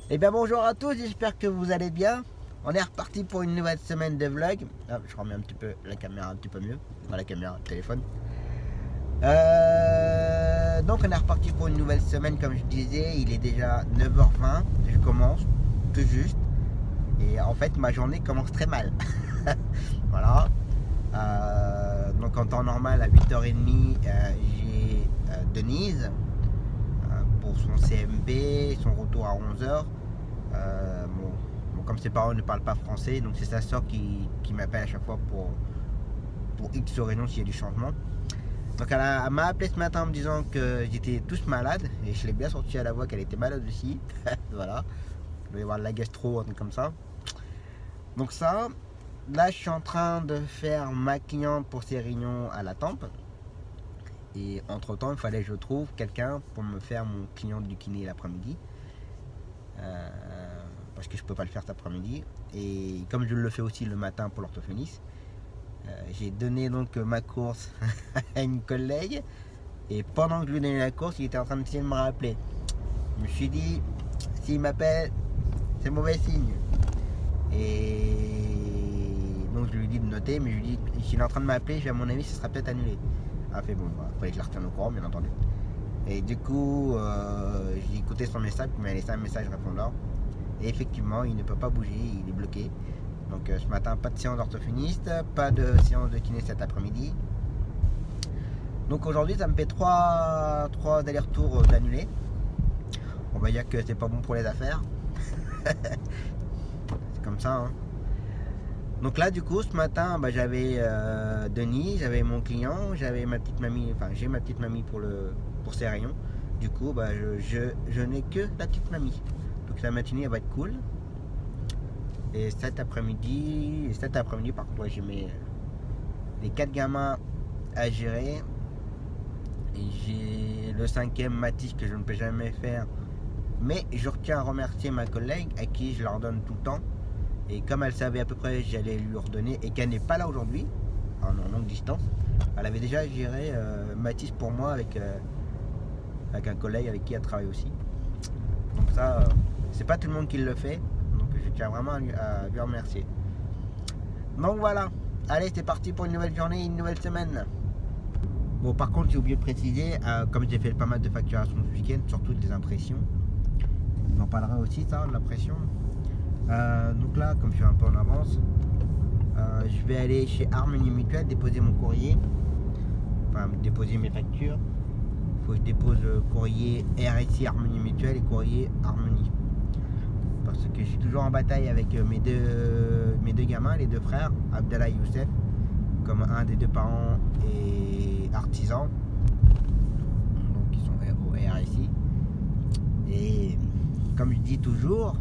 Eh bien bonjour à tous, j'espère que vous allez bien. On est reparti pour une nouvelle semaine de vlog. Ah, je remets un petit peu la caméra un petit peu mieux. Enfin, la caméra, le téléphone. Donc on est reparti pour une nouvelle semaine, comme je disais. Il est déjà 9h20, je commence tout juste. Et en fait ma journée commence très mal. Voilà. Donc en temps normal à 8h30 j'ai Denise pour son CMB, son retour à 11h. Bon, comme ses parents ne parlent pas français, donc c'est sa soeur qui m'appelle à chaque fois pour X réunions s'il y a du changement. Donc elle m'a appelé ce matin en me disant que j'étais tous malade, et je l'ai bien sorti à la voix qu'elle était malade aussi. Voilà, il doit y avoir de la gastro, un truc comme ça. Donc ça, là je suis en train de faire ma cliente pour ses réunions à la tempe. Et entre temps il fallait que je trouve quelqu'un pour me faire mon client du kiné l'après-midi. Parce que je peux pas le faire cet après-midi, et comme je le fais aussi le matin pour l'orthophoniste, j'ai donné donc ma course à une collègue, et pendant que je lui donnais la course il était en train d'essayer de me rappeler. Je me suis dit, s'il m'appelle c'est mauvais signe, et donc je lui dis de noter, mais je lui dis s'il est en train de m'appeler, à mon avis ce sera peut-être annulé. Ah fait bon, il fallait que je la retienne au courant bien entendu. Et du coup j'ai écouté son message, il m'a laissé un message répondeur. Et effectivement, il ne peut pas bouger, il est bloqué. Donc ce matin, pas de séance d'orthophoniste, pas de séance de kiné cet après-midi. Donc aujourd'hui, ça me fait 3 allers-retours d'annulés. On va dire que c'est pas bon pour les affaires. C'est comme ça, hein. Donc là, du coup, ce matin, j'avais Denis, j'avais mon client, j'avais ma petite mamie, enfin j'ai ma petite mamie pour ses rayons. Du coup, je n'ai que la petite mamie. Donc la matinée elle va être cool. Et cet après-midi par contre j'ai les 4 gamins à gérer. Et j'ai le 5e Mathis que je ne peux jamais faire. Mais je retiens à remercier ma collègue à qui je leur donne tout le temps. Et comme elle savait à peu près j'allais lui redonner, et qu'elle n'est pas là aujourd'hui, en longue distance, elle avait déjà géré Mathis pour moi avec un collègue avec qui elle travaille aussi. Donc ça, c'est pas tout le monde qui le fait, donc je tiens vraiment à lui remercier. Donc voilà, allez c'est parti pour une nouvelle journée, une nouvelle semaine. Bon par contre j'ai oublié de préciser, comme j'ai fait pas mal de facturation ce week-end, surtout des impressions, on en parlera aussi ça, de l'impression. Donc là, comme je suis un peu en avance, je vais aller chez Harmonie Mutuelle déposer mon courrier, enfin déposer mes factures. Faut que je dépose courrier RSI Harmonie Mutuelle et courrier Harmonie, parce que je suis toujours en bataille avec mes deux gamins, les 2 frères Abdallah et Youssef, comme un des 2 parents est artisan, donc ils sont au RSI, et comme je dis toujours,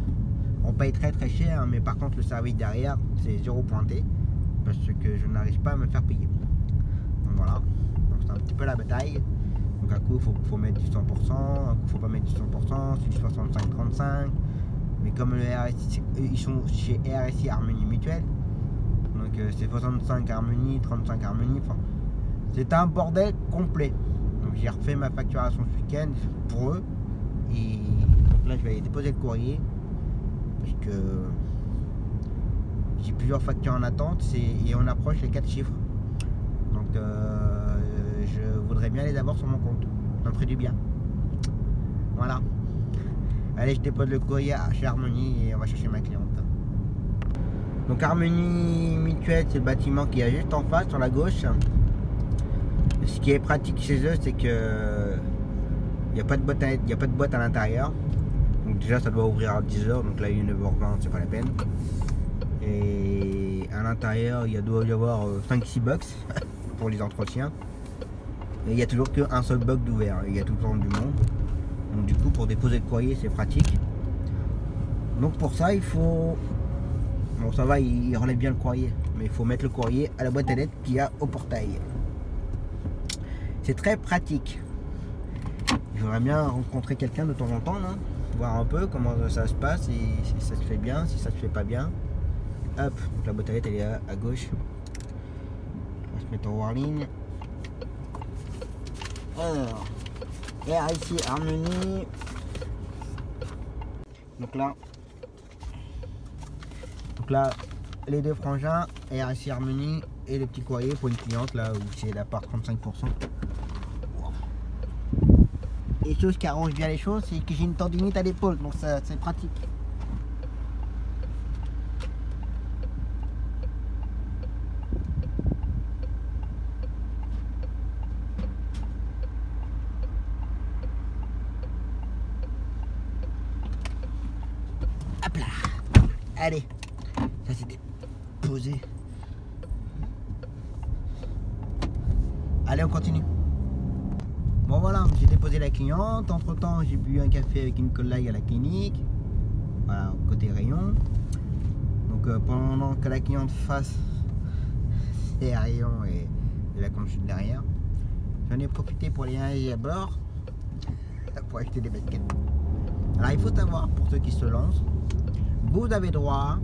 on paye très cher, mais par contre le service derrière c'est 0 pointé, parce que je n'arrive pas à me faire payer. Donc voilà, donc c'est un petit peu la bataille. Donc un coup il faut mettre du 100%, un coup il faut pas mettre du 100%, c'est du 65-35. Mais comme le RSI, ils sont chez RSI Harmonie Mutuelle, donc c'est 65 Harmonie, 35 Harmonie, enfin c'est un bordel complet. Donc j'ai refait ma facturation ce week-end pour eux, et donc là je vais aller déposer le courrier, parce que j'ai plusieurs factures en attente, et on approche les 4 chiffres. Donc je voudrais bien les avoir sur mon compte, ça me ferait du bien. Voilà. Allez, je dépose le courrier chez Harmonie et on va chercher ma cliente. Donc Harmonie Mutuelle, c'est le bâtiment qui est juste en face, sur la gauche. Ce qui est pratique chez eux, c'est que il n'y a pas de boîte à l'intérieur. Donc déjà ça doit ouvrir à 10h, donc là il est 9h20, c'est pas la peine. Et à l'intérieur il doit y avoir 5-6 box pour les entretiens. Et il n'y a toujours qu'un seul box d'ouvert, il y a tout le temps du monde. Donc du coup pour déposer le courrier c'est pratique. Donc pour ça il faut... Bon ça va, il relève bien le courrier, mais il faut mettre le courrier à la boîte à lettres qu'il y a au portail. C'est très pratique. J'aimerais bien rencontrer quelqu'un de temps en temps là, voir un peu comment ça se passe, et si ça se fait bien, si ça se fait pas bien. Hop, donc la boîte à lettres elle est à gauche. On va se mettre en warning. Alors, RIC Harmony. Donc là, les deux frangins, RIC Harmony et le petit courrier pour une cliente là où c'est la part 35%. Et chose qui arrange bien les choses, c'est que j'ai une tendinite à l'épaule, donc ça c'est pratique. Hop là. Allez, ça c'était posé. Allez, on continue. Bon voilà, j'ai déposé la cliente. Entre temps, j'ai bu un café avec une collègue à la clinique. Voilà, côté rayon. Donc pendant que la cliente fasse ses rayons et la consulte derrière, j'en ai profité pour aller à bord pour acheter des baskets. Alors il faut savoir, pour ceux qui se lancent, vous avez droit,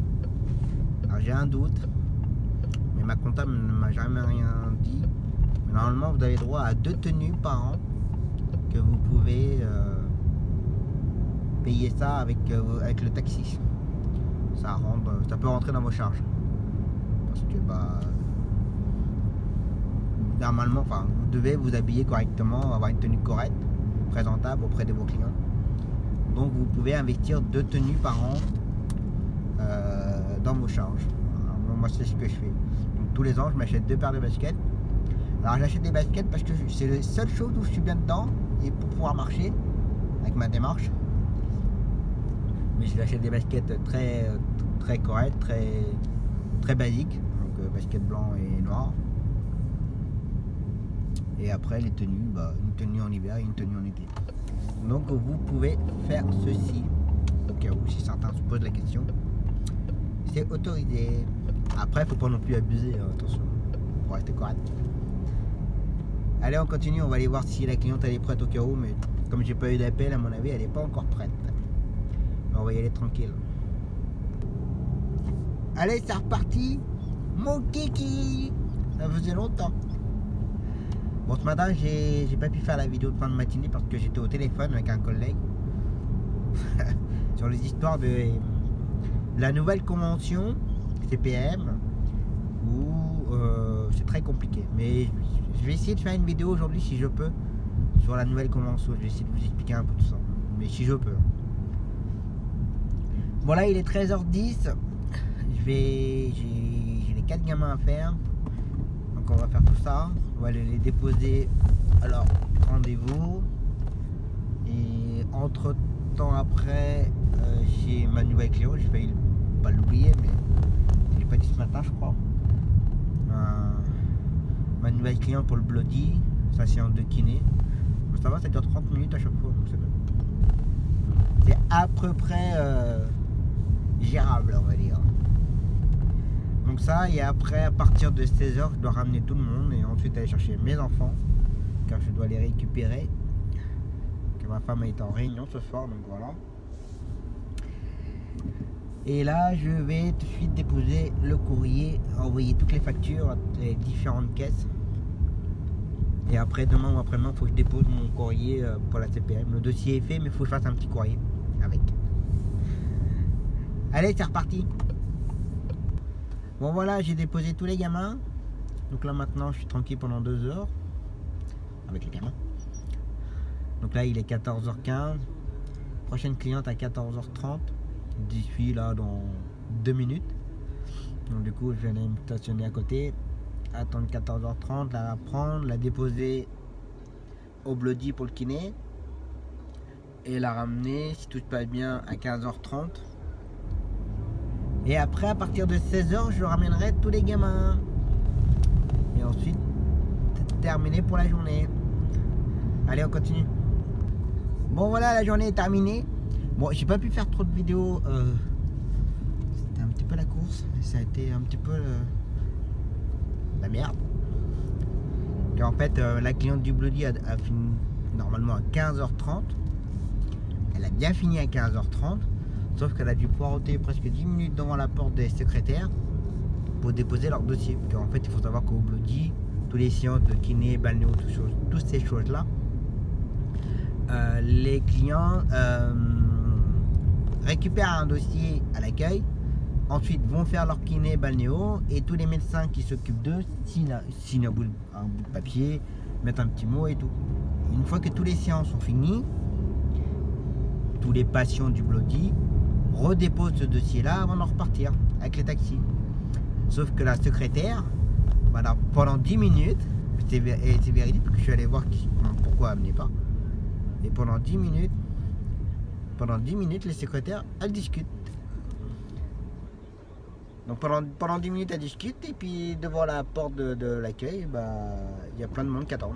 alors j'ai un doute, mais ma comptable ne m'a jamais rien dit, mais normalement vous avez droit à 2 tenues par an que vous pouvez payer ça avec le taxi. Ça peut rentrer dans vos charges. Parce que normalement, enfin, vous devez vous habiller correctement, avoir une tenue correcte, présentable auprès de vos clients. Donc vous pouvez investir 2 tenues par an dans vos charges. Alors, moi c'est ce que je fais. Donc tous les ans je m'achète 2 paires de baskets. Alors j'achète des baskets parce que c'est la seule chose où je suis bien dedans et pour pouvoir marcher avec ma démarche. Mais j'achète des baskets très correctes, très basiques. Donc baskets blanc et noir. Et après les tenues, une tenue en hiver et une tenue en été. Donc vous pouvez faire ceci, au cas où si certains se posent la question. C'est autorisé. Après faut pas non plus abuser, attention, faut rester correct. Allez, on continue, on va aller voir si la cliente elle est prête au cas où, mais comme j'ai pas eu d'appel, à mon avis elle est pas encore prête. Mais on va y aller tranquille. Allez, c'est reparti. Mon kiki, ça faisait longtemps. Bon, ce matin j'ai pas pu faire la vidéo de fin de matinée parce que j'étais au téléphone avec un collègue sur les histoires de la nouvelle convention CPM où c'est très compliqué. Mais je vais essayer de faire une vidéo aujourd'hui si je peux sur la nouvelle convention. Je vais essayer de vous expliquer un peu tout ça, mais si je peux. Voilà, il est 13h10. J'ai les 4 gamins à faire. Donc on va faire tout ça. On va aller les déposer à leur rendez-vous. Et entre temps après, j'ai ma nouvelle cliente. J'ai failli pas l'oublier, mais je l'ai pas dit ce matin, je crois. Ma nouvelle cliente pour le Bloody, sa séance de kiné. Mais ça va, ça dure 30 minutes à chaque fois, donc c'est bien. C'est à peu près gérable, on va dire. Donc ça, et après, à partir de 16h, je dois ramener tout le monde et ensuite aller chercher mes enfants, car je dois les récupérer. Que ma femme est en réunion ce soir, donc voilà. Et là, je vais tout de suite déposer le courrier, envoyer toutes les factures à les différentes caisses. Et après, demain ou après-demain, il faut que je dépose mon courrier pour la CPM. Le dossier est fait, mais il faut que je fasse un petit courrier avec. Allez, c'est reparti. Bon voilà, j'ai déposé tous les gamins. Donc là maintenant, je suis tranquille pendant 2 heures avec les gamins. Donc là, il est 14h15. Prochaine cliente à 14h30. J'y suis là dans 2 minutes. Donc du coup, je vais aller me stationner à côté. Attendre 14h30, la prendre, la déposer au Bloody pour le kiné. et la ramener, si tout se passe bien, à 15h30. Et après, à partir de 16h, je ramènerai tous les gamins. Et ensuite, c'est terminé pour la journée. Allez, on continue. Bon, voilà, la journée est terminée. Bon, j'ai pas pu faire trop de vidéos. C'était un petit peu la course. Ça a été un petit peu la merde. Et en fait, la cliente du Bloody a fini normalement à 15h30. Elle a bien fini à 15h30. Sauf qu'elle a dû poireauter presque 10 minutes devant la porte des secrétaires pour déposer leur dossier. Car en fait, il faut savoir qu'au Bloody, tous les séances de kiné, balnéo, toutes ces choses-là, les clients récupèrent un dossier à l'accueil, ensuite vont faire leur kiné, balnéo, et tous les médecins qui s'occupent d'eux signent un bout de papier, mettent un petit mot et tout. Et une fois que tous les séances sont finies, tous les patients du Bloody redéposent ce dossier-là avant de repartir avec les taxis. Sauf que la secrétaire, voilà, pendant 10 minutes, c'est véridique parce que je suis allé voir pourquoi elle venait pas. Et pendant 10 minutes, les secrétaires, elles discutent. Donc pendant 10 minutes, elles discutent, et puis devant la porte de l'accueil, il y a plein de monde qui attend.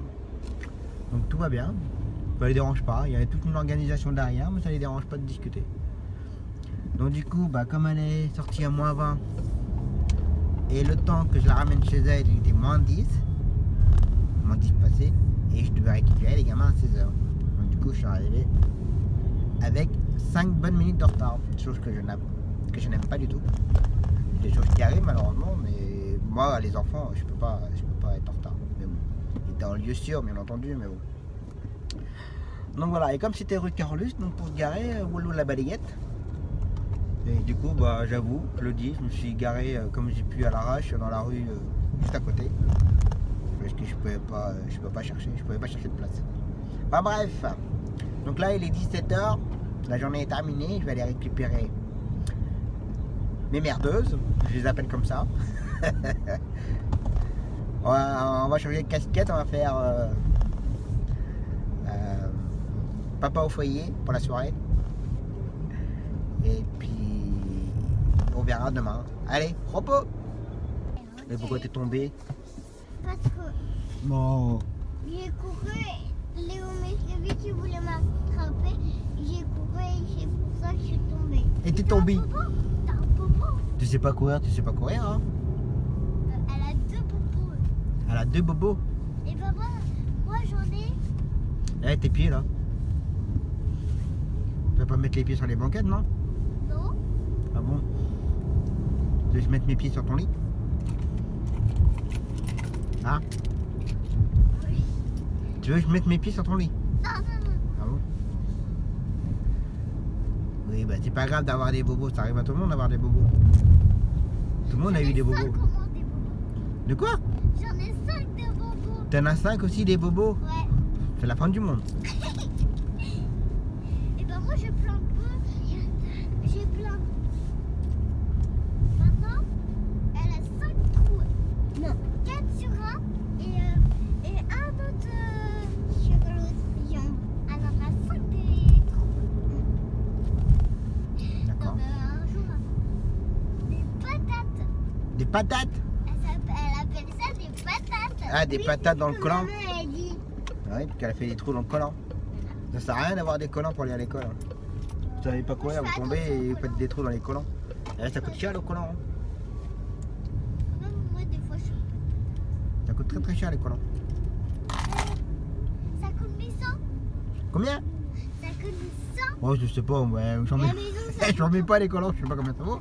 Donc tout va bien. Ça les dérange pas, il y a toute une organisation derrière, mais ça les dérange pas de discuter. Donc du coup, comme elle est sortie à -20, et le temps que je la ramène chez elle, il était -10 passé, et je devais récupérer les gamins à 16h. Donc du coup, je suis arrivé avec 5 bonnes minutes de retard, chose que je n'aime pas du tout. Des choses qui arrivent malheureusement, mais moi, les enfants, je peux pas être en retard. Mais bon, il était en lieu sûr, bien entendu, mais bon. Donc voilà, et comme c'était rue Carolus, donc pour se garer, Wallou la balayette. Et du coup, j'avoue, le 10, je me suis garé comme j'ai pu à l'arrache dans la rue juste à côté. Parce que je pouvais pas chercher de place. Enfin bref, donc là il est 17h, la journée est terminée, je vais aller récupérer mes merdeuses, je les appelle comme ça. on va changer de casquette, on va faire papa au foyer pour la soirée. Et puis on verra demain. Allez, repos. Mais pourquoi t'es tombé? Parce que bon, j'ai couru, Léo Meslevi qui voulait m'attraper, j'ai couru et c'est pour ça que je suis tombée. Et t'es tombée? T'as un popo? Tu sais pas courir, hein? Elle a 2 popos. Elle a 2 bobos. Et papa, moi j'en ai. Eh, tes pieds là. Tu vas pas mettre les pieds sur les banquettes, non? Non. Ah bon? Tu veux que je mette mes pieds sur ton lit? Ah? Oui. Tu veux que je mette mes pieds sur ton lit? Non. Ah bon? Oui, c'est pas grave d'avoir des bobos, ça arrive à tout le monde d'avoir des bobos. Tout le monde a eu des bobos. Comment des bobos? De quoi? J'en ai 5 de bobos. T'en as 5 aussi des bobos? Ouais. C'est la fin du monde. Et moi je plante peu. J'ai plein. Maintenant, elle a 5 trous. Non, 4 sur un et un autre sur l'autre jambe. Elle en a 5 des trous. D'accord. Un jour, des patates. Des patates? Elle appelle ça des patates. Ah, des patates dans le collant? Maman, elle dit. Oui, parce qu'elle a fait des trous dans le collant. Ça sert à rien d'avoir des collants pour aller à l'école. Hein. Vous savez pas courir, vous tombez et vous faites des trous dans les collants. Et ça coûte cher le collant. Hein. Même moi, des fois, je. Ça coûte très cher les collants. Ça coûte 1100. Combien? Ça coûte 100. Oh, je sais pas, j'en mets... La maison, ça j'en mets pas les collants, je sais pas combien ça vaut.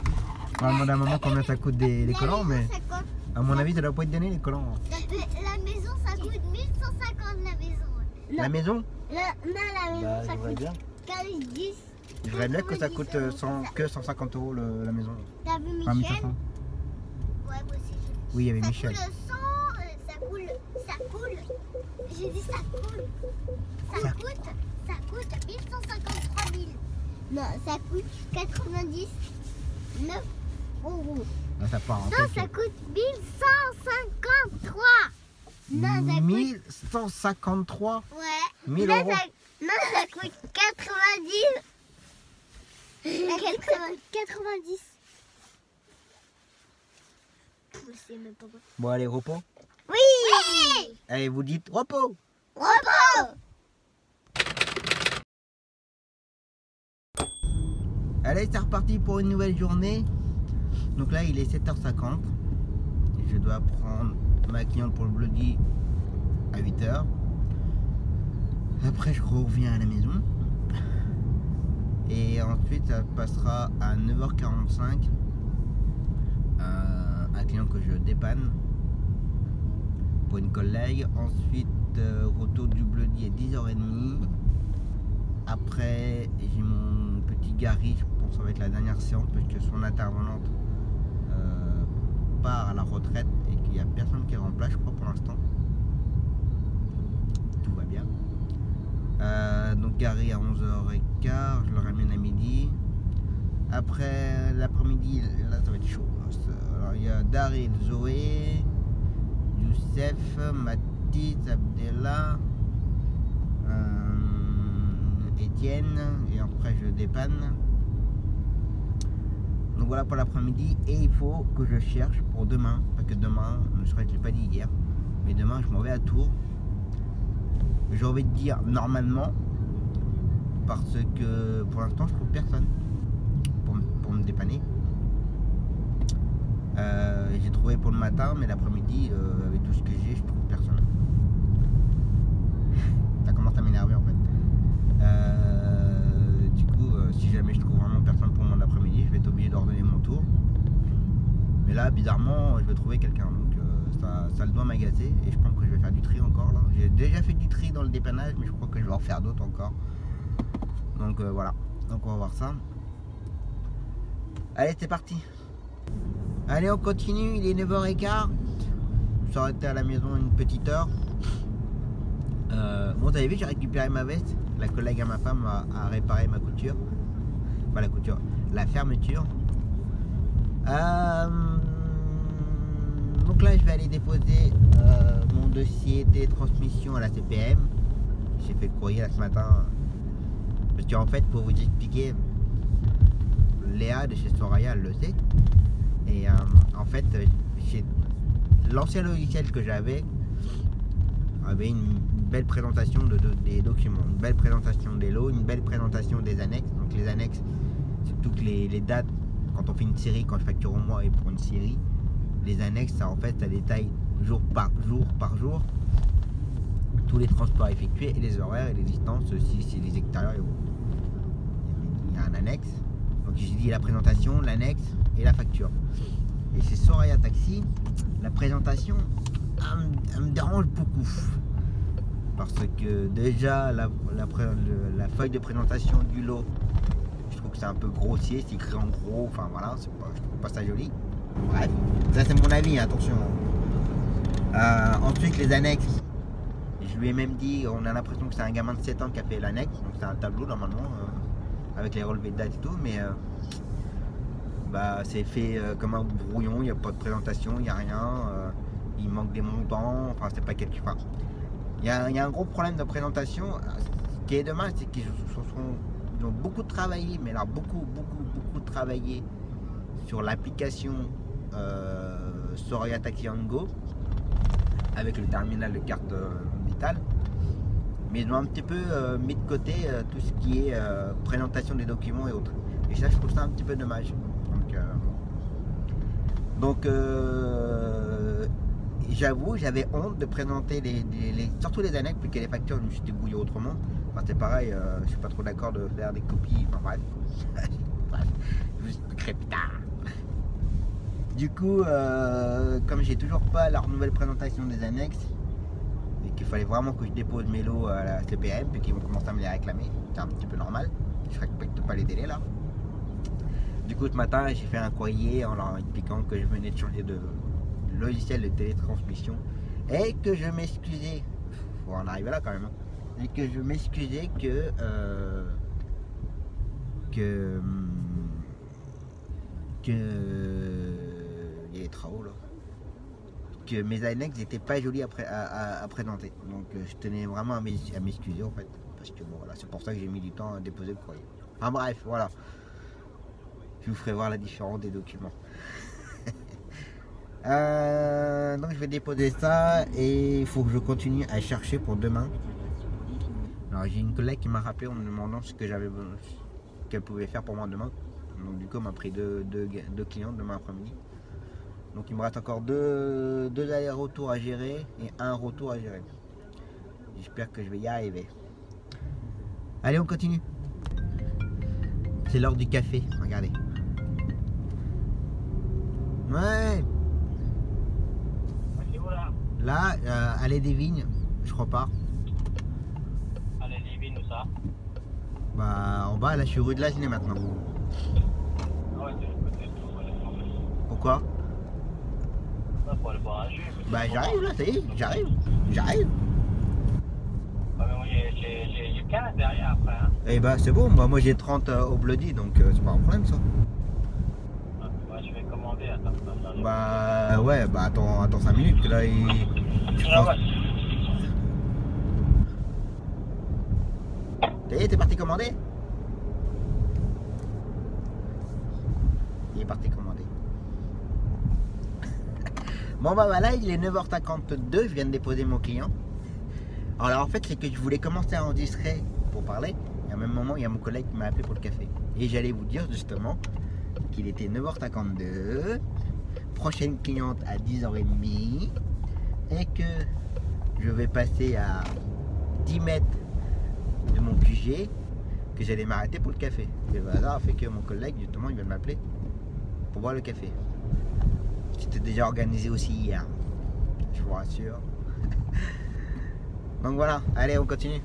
On va demander à maman combien ça coûte des collants, mais ça coûte. à mon avis, ça doit pas être donné les collants. Hein. La maison, ça coûte 1150 la maison. La maison? La maison, ça j'aimerais coûte bien. 10. Je voudrais bien que ça coûte que 150 € la maison. T'as vu Enfin, Michel? 1500. Ouais, moi aussi. Oui, il y avait Ça Michel. coule 100, ça coule. J'ai dit ça coule. Ça coûte 1153 000. Non, ça coûte 99 €. Là, ça part en Non, fait. ça coûte 1153. Non, ça coûte. 1153 Ouais. 1000 Là, euros. Non, ça coûte 90. 90. Je sais même pas quoi. Bon, allez, repos. Oui. Allez, vous dites repos. Repos. Allez, c'est reparti pour une nouvelle journée. Donc là, il est 7h50. Et je dois prendre ma cliente pour le Bloody à 8h. Après, je reviens à la maison. Et ensuite, ça passera à 9h45. Un client que je dépanne pour une collègue. Ensuite, retour du Bloody à 10h30. Après, j'ai mon petit Gary, je pense que ça va être la dernière séance parce que son intervenante part à la retraite et qu'il n'y a personne qui remplace, je crois, pour l'instant. Tout va bien. Donc Gary à 11h15, je le ramène à midi. Après l'après-midi, là ça va être chaud. Alors il y a Daryl, Zoé, Youssef, Mathis, Abdella, Etienne, et après je dépanne. Donc voilà pour l'après-midi, et il faut que je cherche pour demain, parce que demain, je ne l'ai pas dit hier, mais demain je m'en vais à Tours. J'ai envie de dire normalement, parce que pour l'instant je trouve personne pour me dépanner. J'ai trouvé pour le matin, mais l'après-midi, avec tout ce que j'ai, je trouve personne. Ça commence à m'énerver en fait. Du coup, si jamais je trouve vraiment personne pour mon après-midi, je vais être obligé d'ordonner mon tour. Mais là, bizarrement, je vais trouver quelqu'un. Donc ça le doit m'agacer. Et je pense que je vais faire du tri encore là. J'ai déjà fait du tri dans le dépannage, mais je crois que je vais en faire d'autres encore. Donc voilà. Donc on va voir ça. Allez, c'est parti. Allez, on continue. Il est 9h15. Je suis arrêté à la maison une petite heure. Bon, vous avez vu, j'ai récupéré ma veste. La collègue à ma femme a réparé ma couture. Pas la couture, la fermeture. Donc là, je vais aller déposer mon dossier des transmissions à la CPM. J'ai fait le courrier là ce matin. Parce qu'en fait, pour vous expliquer, Léa de chez Soraya, elle le sait. Et en fait, l'ancien logiciel que j'avais avait une belle présentation des documents, une belle présentation des lots, une belle présentation des annexes. Donc les annexes, c'est toutes les dates. Quand on fait une série, quand je facture au mois et pour une série, les annexes, ça en fait, ça détaille jour par jour tous les transports effectués et les horaires et les distances, si c'est les extérieurs et autres. Il y a un annexe. Donc j'ai dit la présentation, l'annexe et la facture. Et chez Soraya Taxi, la présentation, elle me dérange beaucoup. Parce que déjà, la feuille de présentation du lot, je trouve que c'est un peu grossier, c'est écrit en gros, enfin voilà, je trouve pas ça joli. Bref, ça c'est mon avis, attention. Ensuite, les annexes, je lui ai même dit, on a l'impression que c'est un gamin de 7 ans qui a fait l'annexe, donc c'est un tableau normalement, avec les relevés de date et tout, mais c'est fait comme un brouillon, il n'y a pas de présentation, il n'y a rien, il manque des montants, enfin c'est pas quelque chose. Il y a un gros problème de présentation. Ce qui est dommage, c'est qu'ils ont beaucoup travaillé, mais alors beaucoup travaillé sur l'application Soraya Taxi & Go avec le terminal de carte vitale. Mais ils ont un petit peu mis de côté tout ce qui est présentation des documents et autres. Et ça, je trouve ça un petit peu dommage. Donc j'avoue, j'avais honte de présenter surtout les annexes, puisque les factures, je me suis débrouillé autrement. Enfin, c'est pareil, je suis pas trop d'accord de faire des copies, enfin bref. Je vous expliquerai plus tard. Du coup, comme j'ai toujours pas la nouvelle présentation des annexes, et qu'il fallait vraiment que je dépose mes lots à la CPM, puis qu'ils vont commencer à me les réclamer, c'est un petit peu normal. Je respecte pas les délais là. Du coup, ce matin, j'ai fait un courrier en leur expliquant que je venais de changer de logiciel de télétransmission et que je m'excusais, faut en arriver là quand même, et que je m'excusais que il y a des travaux là, que mes annexes n'étaient pas jolies à présenter, donc je tenais vraiment à m'excuser en fait, parce que bon, voilà, c'est pour ça que j'ai mis du temps à déposer le courrier. Enfin bref, voilà. Je vous ferai voir la différence des documents. Donc je vais déposer ça et il faut que je continue à chercher pour demain. Alors j'ai une collègue qui m'a rappelé en me demandant ce que j'avais, qu'elle pouvait faire pour moi demain. Donc du coup elle m'a pris deux clients demain après-midi. Donc il me reste encore deux allers-retours à gérer et un retour à gérer. J'espère que je vais y arriver. Allez, on continue. C'est l'heure du café, regardez. Ouais. C'est où là? Là, allée des Vignes, je repars. Allez, les vignes ou ça? Bah, en bas, là, je suis rue de l'Asné maintenant. Ah ouais, c'est le côté pour aller prendre. Pourquoi? Pour aller boire un jus. Bah, j'arrive là, ça y est, j'arrive. Ouais, mais moi j'ai 15 derrière après. Hein. Et bah, c'est bon, moi j'ai 30 au Bloody, donc c'est pas un problème ça. Ouais, je vais commander, attends. Bah, ouais, bah, attends 5 minutes, que là, je Ah pense... ouais. Ça y est, t'es parti commander? Il est parti commander. Bon bah voilà, il est 9h52, je viens de déposer mon client. Alors en fait c'est que je voulais commencer à enregistrer pour parler. Et à un même moment il y a mon collègue qui m'a appelé pour le café. Et j'allais vous dire justement qu'il était 9h52, prochaine cliente à 10h30 et que je vais passer à 10 mètres de mon QG, que j'allais m'arrêter pour le café. Et le hasard a fait que mon collègue justement il vient de m'appeler pour boire le café. C'était déjà organisé aussi hier, je vous rassure. Donc voilà, allez on continue.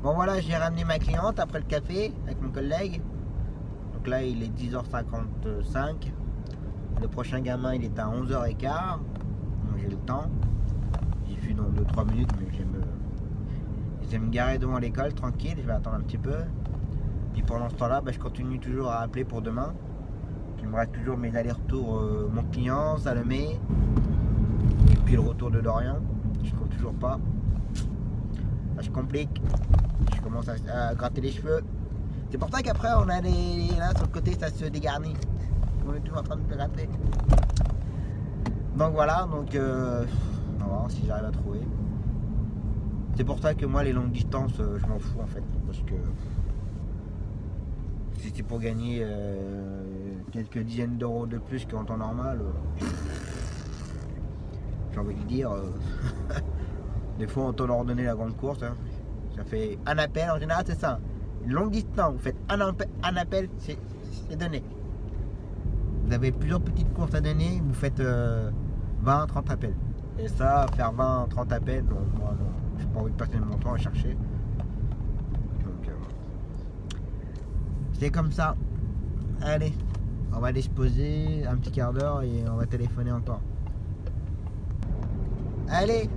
Bon voilà, j'ai ramené ma cliente après le café avec mon collègue. Donc là il est 10h55. Le prochain gamin il est à 11h15. Donc j'ai le temps. J'y suis dans 2-3 minutes, mais je vais me garer devant l'école tranquille, je vais attendre un petit peu. Puis pendant ce temps-là, bah, je continue toujours à appeler pour demain. Il me reste toujours mes allers-retours, mon client, Salomé, et puis le retour de Dorian. Je trouve toujours pas. Ça se complique. Je commence à gratter les cheveux. C'est pour ça qu'après on a les là sur le côté ça se dégarnit. On est toujours en train de gratter. Donc voilà, donc on va voir si j'arrive à trouver. C'est pour ça que moi les longues distances je m'en fous en fait. Parce que si c'est pour gagner quelques dizaines d'euros de plus qu'en temps normal, j'ai envie de dire, des fois on t'en ordonné la grande course, hein. Ça fait un appel, en général c'est ça, une longue distance, vous faites un appel, c'est donné. Vous avez plusieurs petites courses à donner, vous faites 20-30 appels. Et ça, faire 20-30 appels, non, moi non, j'ai pas envie de passer mon temps à chercher. Donc c'est comme ça. Allez, on va aller se poser un petit quart d'heure et on va téléphoner encore. Allez,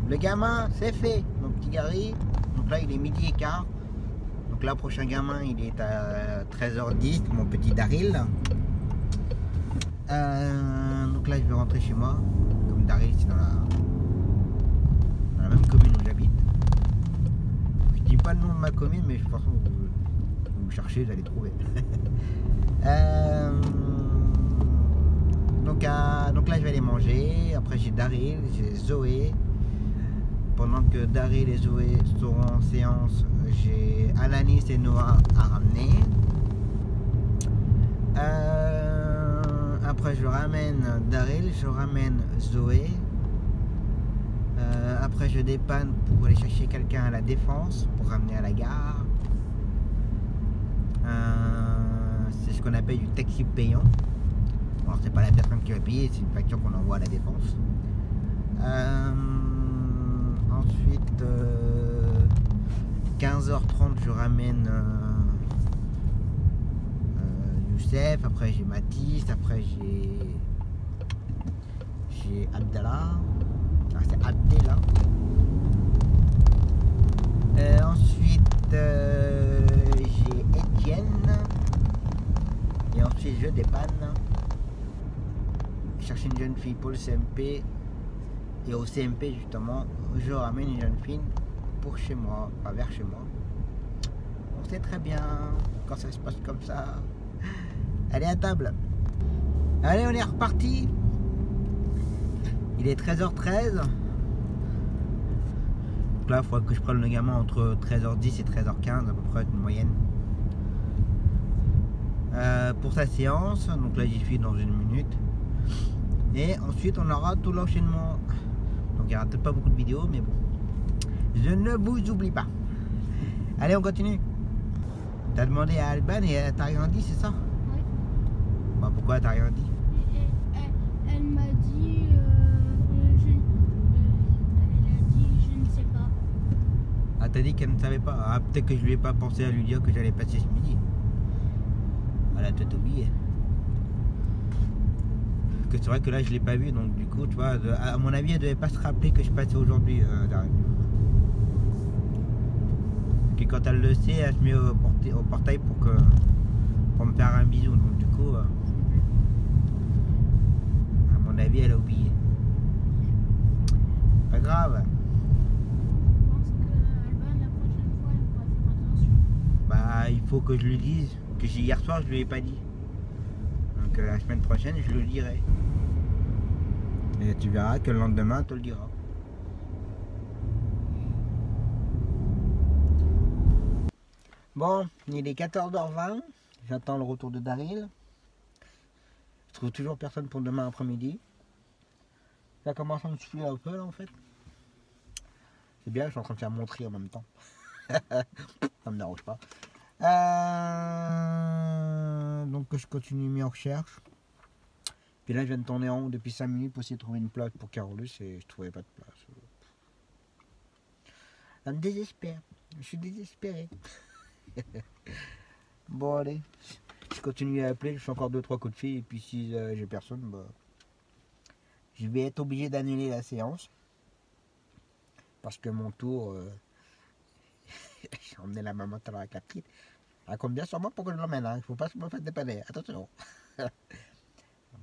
le gamin, c'est fait. Mon petit Gary, donc là il est 12h15. Donc là, prochain gamin, il est à 13h10, mon petit Daryl. Donc là, je vais rentrer chez moi. Comme Daryl, c'est dans la même commune où j'habite. Je dis pas le nom de ma commune, mais de toute façon, vous cherchez, vous allez trouver. Donc là je vais aller manger. Après j'ai Daryl, j'ai Zoé. Pendant que Daryl et Zoé seront en séance, j'ai Alanis et Noah à ramener. Après je ramène Daryl, je ramène Zoé. Après je dépanne pour aller chercher quelqu'un à la Défense pour ramener à la gare. C'est ce qu'on appelle du taxi payant. Alors c'est pas la personne qui va payer, c'est une facture qu'on envoie à la Défense. Ensuite 15h30 je ramène Youssef, après j'ai Mathis, après j'ai Abdallah. Ah, c'est Abdallah. Ensuite j'ai Étienne. Et ensuite je dépanne. Chercher une jeune fille pour le CMP. Et au CMP justement, je ramène une jeune fille pour chez moi, pas vers chez moi. On sait très bien quand ça se passe comme ça. Allez à table. Allez, on est reparti. Il est 13h13. Donc là, il faudra que je prenne le gamin entre 13h10 et 13h15 à peu près, une moyenne. Pour sa séance, donc là j'y suis dans 1 minute. Et ensuite on aura tout l'enchaînement. Donc il n'y aura peut-être pas beaucoup de vidéos, mais bon. Je ne vous oublie pas. Allez, on continue. T'as demandé à Alban et elle t'a rien dit, c'est ça? Oui. Bah pourquoi elle t'a rien dit? Elle m'a dit, elle a dit, je ne sais pas. Ah, t'as dit qu'elle ne savait pas. Ah, peut-être que je lui ai pas pensé à lui dire que j'allais passer ce midi. Elle a peut-être oublié. Que c'est vrai que là je l'ai pas vu, donc du coup tu vois, à mon avis elle devait pas se rappeler que je passais aujourd'hui Daryl. Et quand elle le sait, elle se met au portail pour me faire un bisou, donc du coup à mon avis elle a oublié. Pas grave. Je pense qu'Alban, la prochaine fois, elle pourra faire attention. Bah il faut que je lui dise que hier soir je lui ai pas dit. Donc la semaine prochaine je le dirai. Et tu verras que le lendemain tu le diras. Bon, il est 14h20. J'attends le retour de Daryl. Je trouve toujours personne pour demain après-midi. Ça commence à me souffler un peu là en fait. C'est bien, je suis en train de faire mon tri en même temps. Ça me dérange pas. Donc je continue mes recherches. Puis là je viens de tourner en haut depuis 5 minutes pour essayer de trouver une place pour Carolus et je trouvais pas de place. Ça me désespère. Je suis désespéré. Bon allez, je continue à appeler, je fais encore 2-3 coups de fil et puis si j'ai personne, bah, je vais être obligé d'annuler la séance. Parce que mon tour, j'ai emmené la maman tout à l'heure avec la petite. Elle compte bien sur moi pour que je l'emmène, hein. Il ne faut pas se me faire dépanner, attention.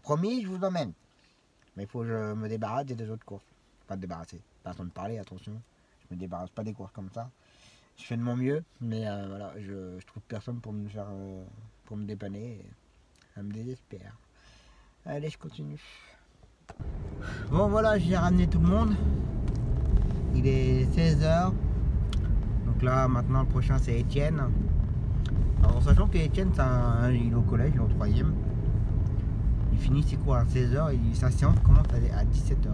Promis, je vous emmène. Mais il faut que je me débarrasse des 2 autres courses. Pas de débarrasser, façon de parler, attention. Je me débarrasse pas des courses comme ça. Je fais de mon mieux, mais voilà, je trouve personne pour me faire, pour me dépanner. Et ça me désespère. Allez, je continue. Bon voilà, j'ai ramené tout le monde. Il est 16h. Donc là, maintenant, le prochain, c'est Étienne. Alors, en sachant qu'Étienne, il est au collège, il est au 3e. Il finit ses cours à 16h et sa séance commence à 17h.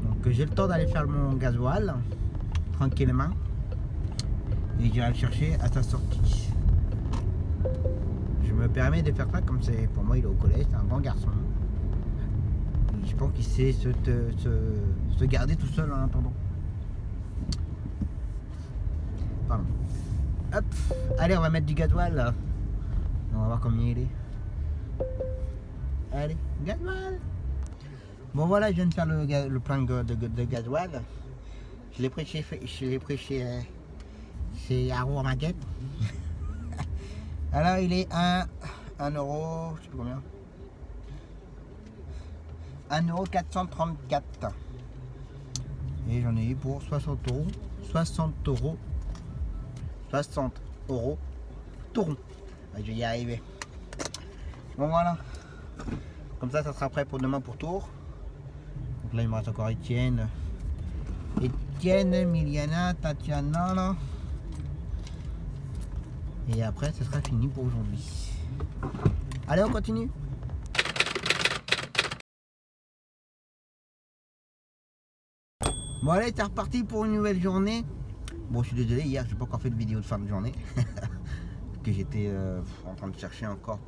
Donc j'ai le temps d'aller faire mon gasoil tranquillement. Et j'irai le chercher à sa sortie. Je me permets de faire ça comme c'est pour moi il est au collège, c'est un grand garçon. Et je pense qu'il sait se garder tout seul en attendant. Pardon. Hop, allez on va mettre du gasoil là. On va voir combien il est. Allez, gasoil. Bon voilà, je viens de faire le plein de gasoil. Je l'ai pris chez Arrow Market. Alors il est 1 euro, je sais plus combien. 1,434 €. Et j'en ai eu pour 60 €. 60 €. 60 € tout rond. Je vais y arriver. Bon voilà. Comme ça sera prêt pour demain pour Tours. Donc là il me reste encore Étienne. Étienne, Miliana, Tatiana là. Et après ce sera fini pour aujourd'hui. Allez on continue. Bon allez c'est reparti pour une nouvelle journée. Bon je suis désolé, hier j'ai pas encore fait de vidéo de fin de journée. Que j'étais en train de chercher encore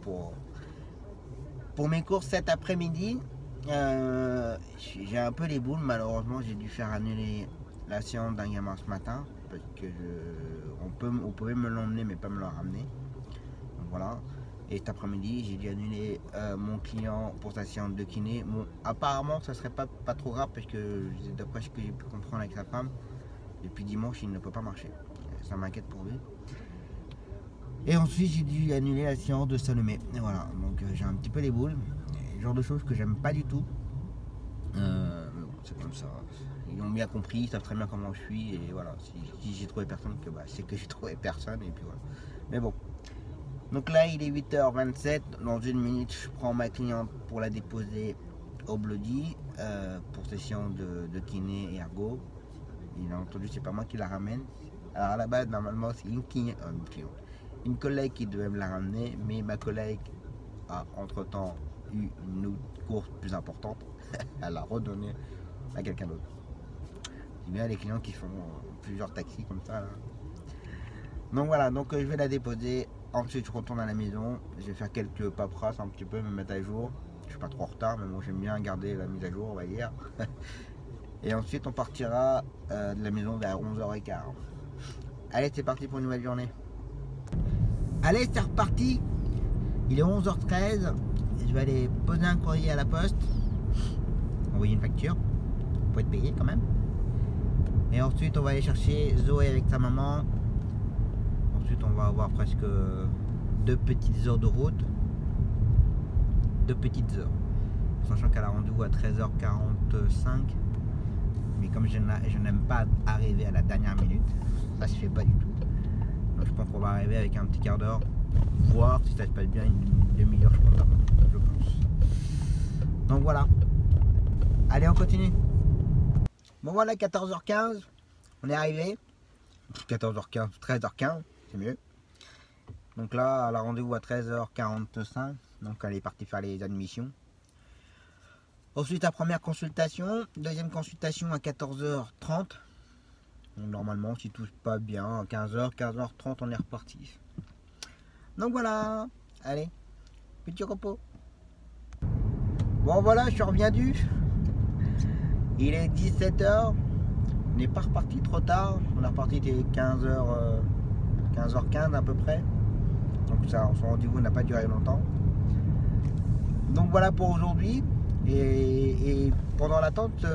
pour mes courses cet après-midi. J'ai un peu les boules, malheureusement j'ai dû faire annuler la séance d'un gamin ce matin. Parce que on pouvait me l'emmener mais pas me le ramener. Donc voilà. Et cet après-midi j'ai dû annuler mon client pour sa séance de kiné. Bon, apparemment ça serait pas trop grave parce que d'après ce que j'ai pu comprendre avec sa femme, depuis dimanche il ne peut pas marcher. Ça m'inquiète pour lui. Et ensuite j'ai dû annuler la séance de Salomé. Et voilà, donc j'ai un petit peu les boules. Le genre de choses que j'aime pas du tout. Mais bon, c'est comme ça. ils ont bien compris, ils savent très bien comment je suis. Et voilà, si j'ai trouvé personne, c'est que j'ai trouvé personne. Et puis voilà. Mais bon. Donc là, il est 8h27. Dans une minute, je prends ma cliente pour la déposer au Bloody pour session de kiné et ergo. Bien entendu, c'est pas moi qui la ramène. Alors à la base, normalement, c'est une collègue qui devait me la ramener, mais ma collègue a entre-temps eu une autre course plus importante. Elle l'a redonnée à quelqu'un d'autre. C'est bien les clients qui font plusieurs taxis comme ça. Là. Donc voilà, donc je vais la déposer. Ensuite, je retourne à la maison. Je vais faire quelques paperasses un petit peu, me mettre à jour. Je suis pas trop en retard, mais bon, j'aime bien garder la mise à jour, on va dire. Et ensuite, on partira de la maison vers 11h15. Allez, c'est parti pour une nouvelle journée. Allez, c'est reparti. Il est 11h13. Je vais aller poser un courrier à la poste. Envoyer une facture. Pour être payé quand même. Et ensuite, on va aller chercher Zoé avec sa maman. Ensuite, on va avoir presque 2 petites heures de route. 2 petites heures. Sachant qu'elle a rendez-vous à 13h45. Mais comme je n'aime pas arriver à la dernière minute, ça se fait pas du tout. Donc je pense qu'on va arriver avec un petit quart d'heure, voir si ça se passe bien, une demi-heure je pense. Donc voilà. Allez, on continue. Bon voilà, 14h15, on est arrivé. 14h15, 13h15, c'est mieux. Donc là, elle a rendez-vous à 13h45, donc elle est partie faire les admissions. Ensuite, la première consultation, deuxième consultation à 14h30. Donc, normalement, si tout se passe bien, à 15h, 15h30, on est reparti. Donc voilà, allez, petit repos. Bon voilà, je suis reviendu. Il est 17h. On n'est pas reparti trop tard. On est reparti dès 15h15 à peu près. Donc ça, son rendez-vous n'a pas duré longtemps. Donc voilà pour aujourd'hui. Et pendant l'attente, ça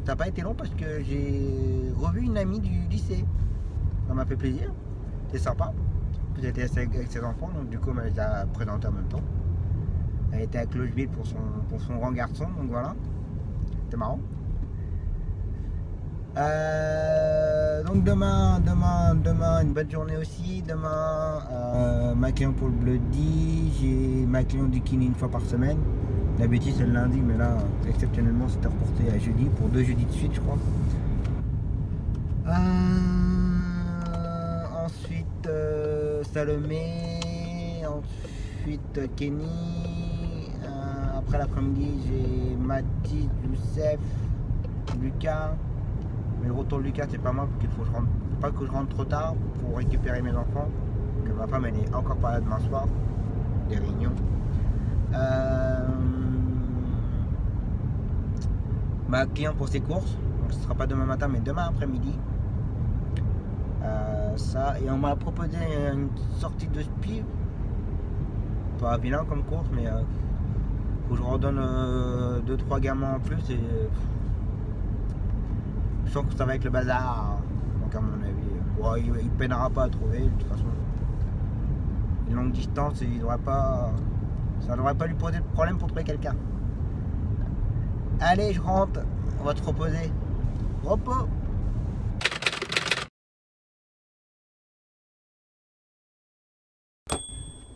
n'a pas été long parce que j'ai revu une amie du lycée. Ça m'a fait plaisir, c'est sympa. J'étais avec ses enfants, donc du coup, elle les a présentés en même temps. Elle était à Clocheville pour son grand garçon, donc voilà. C'était marrant. Donc demain, une bonne journée aussi. Demain, ma cliente pour le Bloody. J'ai ma cliente du kiné une fois par semaine. D'habitude c'est le lundi, mais là, exceptionnellement, c'était reporté à jeudi, pour 2 jeudis de suite, je crois. Ensuite, Salomé, ensuite Kenny. Après l'après-midi, j'ai Mathis, Youssef, Lucas. Mais le retour de Lucas, c'est pas moi, parce qu'il faut pas que je rentre trop tard pour récupérer mes enfants. Que ma femme, elle est encore pas là demain soir, des réunions. Ma cliente pour ses courses, donc ce sera pas demain matin mais demain après-midi. Ça, et on m'a proposé une sortie de speed, pas vilain comme course, mais faut que je redonne 2-3 gamins en plus et je sens que ça va être le bazar. Donc à mon avis, il peinera pas à trouver de toute façon. Une longue distance, ça devrait pas lui poser de problème pour trouver quelqu'un. Allez, je rentre, on va te reposer. Repos.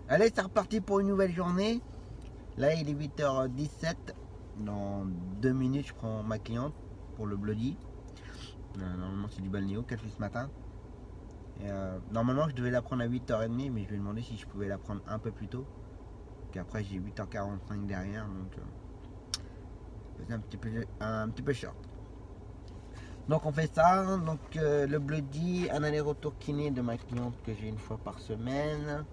Allez, c'est reparti pour une nouvelle journée. Là, il est 8h17. Dans 2 minutes, je prends ma cliente pour le Bloody. Normalement, c'est du balnéo qu'elle fait ce matin. Et, normalement, je devais la prendre à 8h30, mais je lui ai demandé si je pouvais la prendre un peu plus tôt. Et après, j'ai 8h45 derrière, donc c'est un petit peu short. Donc on fait ça, donc le Bloody, un aller-retour kiné de ma cliente que j'ai une fois par semaine.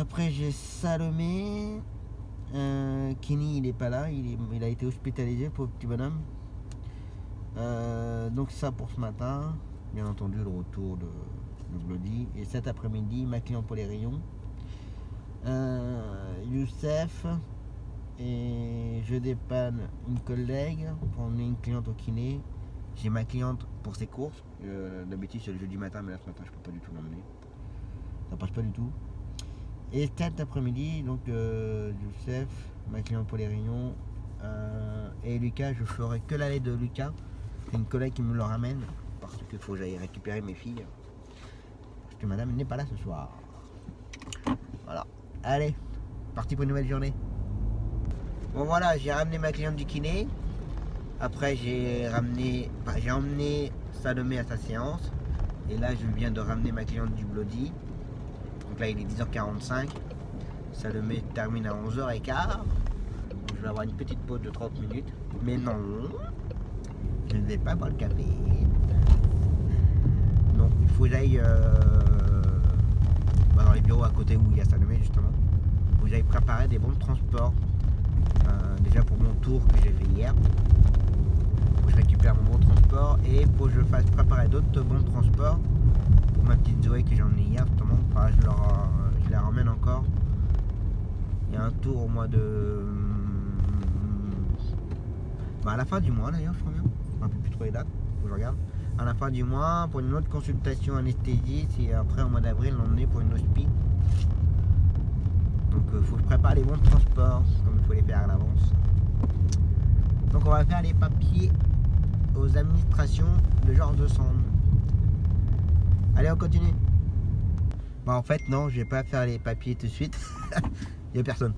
Après j'ai Salomé. Kenny il est pas là, il a été hospitalisé pour le petit bonhomme. Donc ça pour ce matin, bien entendu le retour de Bloody. Et cet après-midi, ma cliente pour les rayons. Youssef. Et je dépanne une collègue pour emmener une cliente au kiné. J'ai ma cliente pour ses courses. D'habitude c'est le jeudi matin, mais là ce matin je peux pas du tout l'emmener. Ça passe pas du tout. Et cet après-midi, donc Youssef, ma cliente pour les réunions, Et Lucas, je ferai que l'aller de Lucas. C'est une collègue qui me le ramène parce qu'il faut que j'aille récupérer mes filles. Parce que madame n'est pas là ce soir. Voilà. Allez, parti pour une nouvelle journée. Bon voilà, j'ai ramené ma cliente du kiné. Après j'ai emmené Salomé à sa séance. Et là je viens de ramener ma cliente du Bloody. Donc là il est 10h45. Salomé termine à 11h15. Donc je vais avoir une petite pause de 30 minutes. Mais non, je ne vais pas boire le café. Non, il faut que j'aille dans les bureaux à côté où il y a Salomé justement. Où j'aille préparer des bons de transport. Déjà pour mon tour que j'ai fait hier. Faut que je récupère mon bon de transport et faut que je fasse préparer d'autres bons de transport pour ma petite Zoé que j'ai emmenée hier justement. Enfin, je la ramène encore. Il y a un tour au mois de... à la fin du mois d'ailleurs je crois bien. Je ne me rappelle plus trop les dates, faut que je regarde. À la fin du mois pour une autre consultation anesthésiste et après au mois d'avril l'emmener pour une hospi. Donc il faut que je prépare les bons de transport comme il faut les faire à l'avance. Donc on va faire les papiers aux administrations de Georges de Sand. Allez on continue. Bon en fait non, je vais pas faire les papiers tout de suite. Il n'y a personne.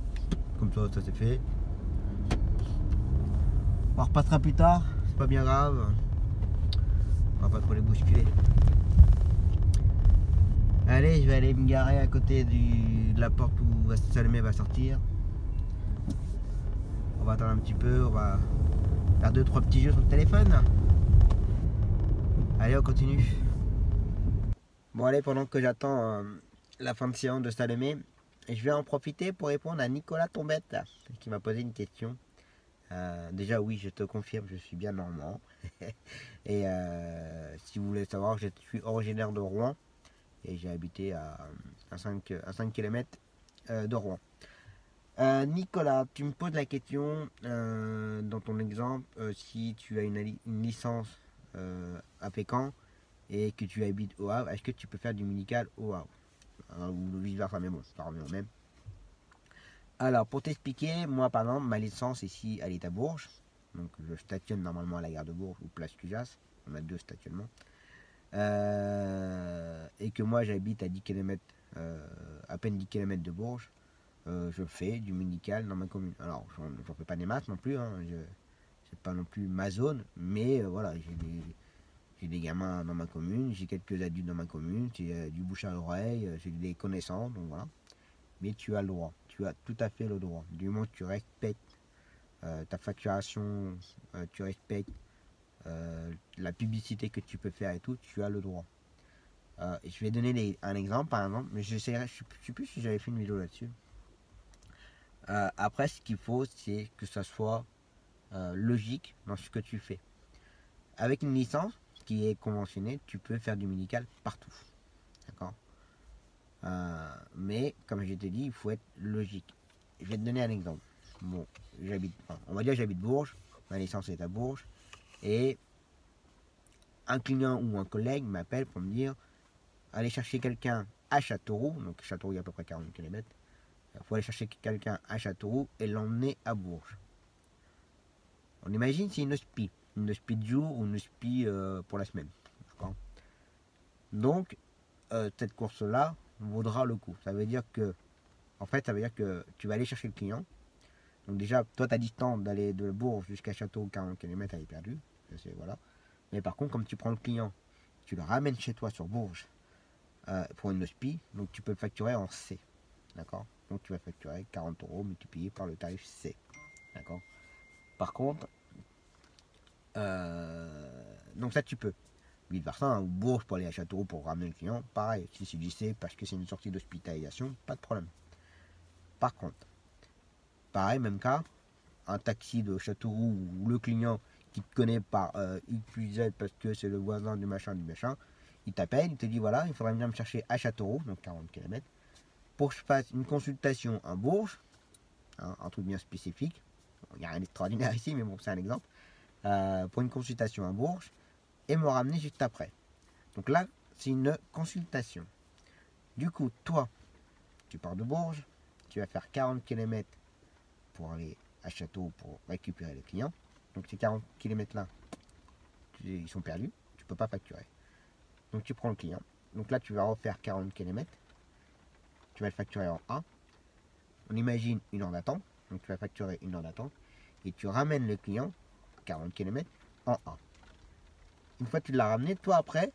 Comme ça c'est fait. On repassera plus tard, c'est pas bien grave. On va pas trop les bousculer. Allez, je vais aller me garer à côté de la porte où Salomé va sortir. On va attendre un petit peu, on va faire 2-3 petits jeux sur le téléphone. Allez, on continue. Bon allez, pendant que j'attends la fin de séance de Salomé, je vais en profiter pour répondre à Nicolas Tombette qui m'a posé une question. Déjà oui, je te confirme, je suis bien normand. Et si vous voulez savoir, je suis originaire de Rouen. Et j'ai habité à 5 km de Rouen. Nicolas, tu me poses la question, dans ton exemple, si tu as une licence à Pécan et que tu habites au Havre, est-ce que tu peux faire du médical au Havre? Ou vice versa, mais bon, ça revient au même. Alors, pour t'expliquer, moi par exemple, ma licence ici, elle est à Bourges. Donc je stationne normalement à la gare de Bourges ou place Cujas. On a 2 stationnements. Et que moi j'habite à 10 km, à peine 10 km de Bourges. Je fais du médical dans ma commune. Alors, je ne fais pas des masses non plus, hein. C'est pas non plus ma zone, mais voilà, j'ai des gamins dans ma commune, j'ai quelques adultes dans ma commune, j'ai du bouche à oreille, j'ai des connaissances, donc voilà. Mais tu as le droit, tu as tout à fait le droit. Du moment que tu respectes ta facturation, tu respectes la publicité que tu peux faire et tout, tu as le droit. Et je vais donner un exemple par exemple, mais je sais plus si j'avais fait une vidéo là-dessus. Après, ce qu'il faut, c'est que ça soit logique dans ce que tu fais. Avec une licence qui est conventionnée, tu peux faire du médical partout. D'accord. Mais comme je t'ai dit, il faut être logique. Je vais te donner un exemple. Bon, on va dire que j'habite Bourges, ma licence est à Bourges, et un client ou un collègue m'appelle pour me dire aller chercher quelqu'un à Châteauroux, donc Châteauroux il y a à peu près 40 km, il faut aller chercher quelqu'un à Châteauroux et l'emmener à Bourges. On imagine c'est une hospi de jour ou une hospi pour la semaine. Donc cette course là vaudra le coup. Ça veut dire que tu vas aller chercher le client. Donc déjà, toi ta distance d'aller de Bourges jusqu'à Châteauroux 40 km elle est perdue. Voilà. Mais par contre, comme tu prends le client, tu le ramènes chez toi sur Bourges pour une hospi, donc tu peux le facturer en C. D'accord. Donc tu vas facturer 40 € multiplié par le tarif C. D'accord. Par contre, donc ça tu peux. Vice versa, ou Bourges pour aller à Châteauroux pour ramener le client, pareil. Si c'est du C parce que c'est une sortie d'hospitalisation, pas de problème. Par contre, pareil, même cas, un taxi de Châteauroux où le client qui te connaît par X plus Z parce que c'est le voisin du machin, il t'appelle, il te dit voilà, il faudrait venir me chercher à Châteauroux, donc 40 km, pour que je fasse une consultation à Bourges, hein, un truc bien spécifique. Il n'y a rien d'extraordinaire ici, mais bon, c'est un exemple. Pour une consultation à Bourges et me ramener juste après. Donc là, c'est une consultation. Du coup, toi, tu pars de Bourges, tu vas faire 40 km pour aller à Château pour récupérer les clients. Donc ces 40 km là, ils sont perdus, tu ne peux pas facturer. Donc tu prends le client. Donc là tu vas refaire 40 km. Tu vas le facturer en A. On imagine une heure d'attente. Donc tu vas facturer une heure d'attente. Et tu ramènes le client, 40 km, en A. Une fois que tu l'as ramené, toi après,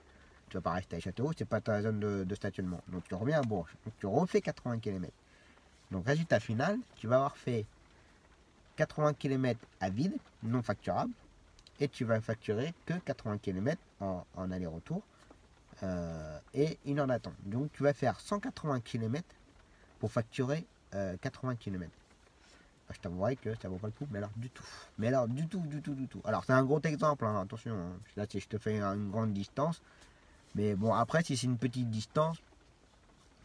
tu vas pas rester à Château, c'est pas ta zone de stationnement. Donc tu reviens à Bourges. Donc tu refais 80 km. Donc résultat final, tu vas avoir fait 80 km à vide, non facturable. Et tu vas facturer que 80 km en aller-retour. Et une heure d'attente. Donc tu vas faire 180 km pour facturer 80 km. Je t'avouerai que ça vaut pas le coup, mais alors du tout. Mais alors du tout. Alors c'est un gros exemple, hein, attention. Hein. Là je te fais une grande distance. Mais bon après si c'est une petite distance,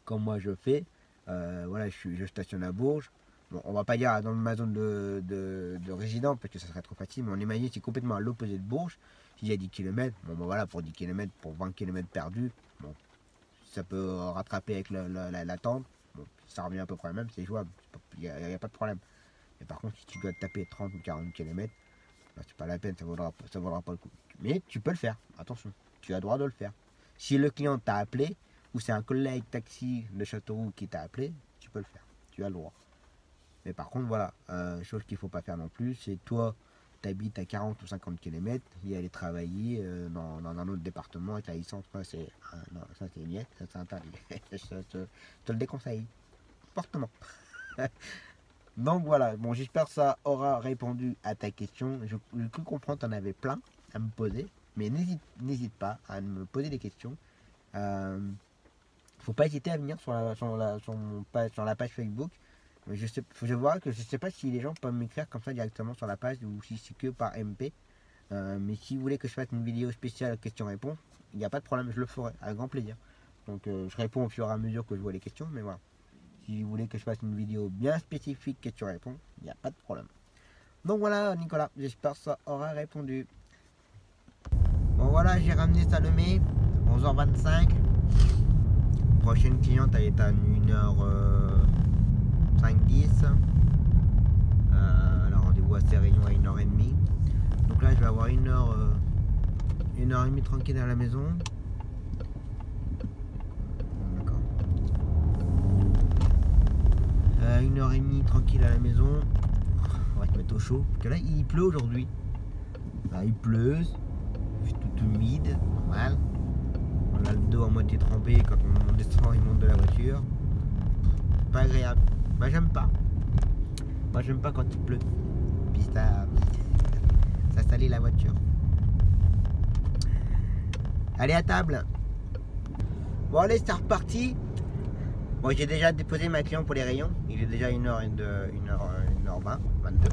comme moi je fais, voilà, je stationne à Bourges. Bon, on va pas dire dans ma zone de résident parce que ça serait trop facile, mais on imagine c'est complètement à l'opposé de Bourges. S'il y a 10 km, bon ben voilà, pour 10 km, pour 20 km perdus, bon, ça peut rattraper avec l'attente. Bon, ça revient à peu près le même, c'est jouable, il n'y a pas de problème. Mais par contre, si tu dois te taper 30 ou 40 km, ben, c'est pas la peine, ça vaudra pas le coup. Mais tu peux le faire, attention, tu as le droit de le faire. Si le client t'a appelé, ou c'est un collègue taxi de Châteauroux qui t'a appelé, tu peux le faire, tu as le droit. Mais par contre, voilà, chose qu'il ne faut pas faire non plus, c'est toi, tu habites à 40 ou 50 km, y aller travailler dans un autre département avec la licence, c'est ça c'est niette, ça c'est interdit. Je te le déconseille, fortement. Donc voilà, bon, j'espère que ça aura répondu à ta question. Je peux comprendre que tu en avais plein à me poser, mais n'hésite pas à me poser des questions. Faut pas hésiter à venir sur la page Facebook. Je vois que je sais pas si les gens peuvent m'écrire comme ça directement sur la page ou si c'est que par MP. Mais si vous voulez que je fasse une vidéo spéciale question-réponse, il n'y a pas de problème, je le ferai avec grand plaisir. Donc je réponds au fur et à mesure que je vois les questions, mais voilà. Si vous voulez que je fasse une vidéo bien spécifique question-réponse, il n'y a pas de problème. Donc voilà Nicolas, j'espère que ça aura répondu. Bon voilà, j'ai ramené Salomé, 11h25. Prochaine cliente, elle est à 1h5-10. Alors rendez-vous à Sérignon à 1h30. Donc là je vais avoir 1h30 tranquille à la maison. D'accord. 1h30 tranquille à la maison. On va se mettre au chaud. Parce que là il pleut aujourd'hui. Là il pleut. C'est tout humide, normal. On a le dos à moitié trempé quand on descend et monte de la voiture. Pas agréable. Moi j'aime pas. Moi j'aime pas quand il pleut. Puis ça salit la voiture. Allez à table. Bon allez, c'est reparti. Bon, j'ai déjà déposé ma cliente pour les rayons. Il est déjà 1h20, 22.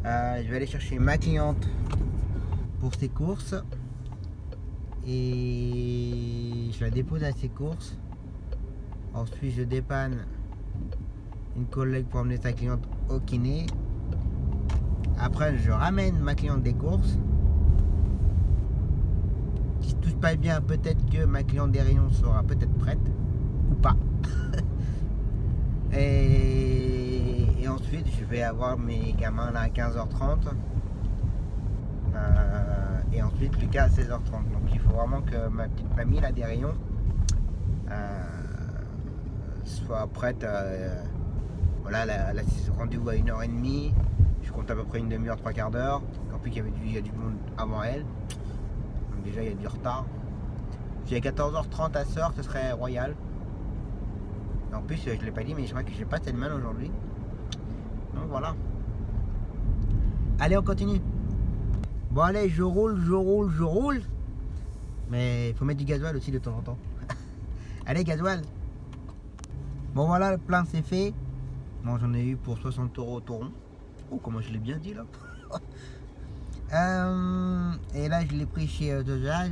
Je vais aller chercher ma cliente pour ses courses. Et je la dépose à ses courses. Ensuite je dépanne une collègue pour emmener sa cliente au kiné. Après je ramène ma cliente des courses. Si tout se passe bien, peut-être que ma cliente des rayons sera peut-être prête ou pas. Et ensuite je vais avoir mes gamins là à 15h30. Et ensuite Lucas à 16h30. Donc il faut vraiment que ma petite mamie là des rayons soit prête. Voilà, là c'est rendez-vous à 1h30. Je compte à peu près une demi-heure, 3/4 d'heure. En plus il y a du monde avant elle. Donc déjà il y a du retard. Si à 14h30 à sort, ce serait royal. En plus je l'ai pas dit, mais je crois que j'ai pas tellement aujourd'hui. Donc voilà. Allez, on continue. Bon allez, je roule. Mais il faut mettre du gasoil aussi de temps en temps. Allez, gasoil. Bon voilà, le plein c'est fait. Bon, j'en ai eu pour 60 € au rond. Oh, comment je l'ai bien dit là. Et là je l'ai pris chez Total.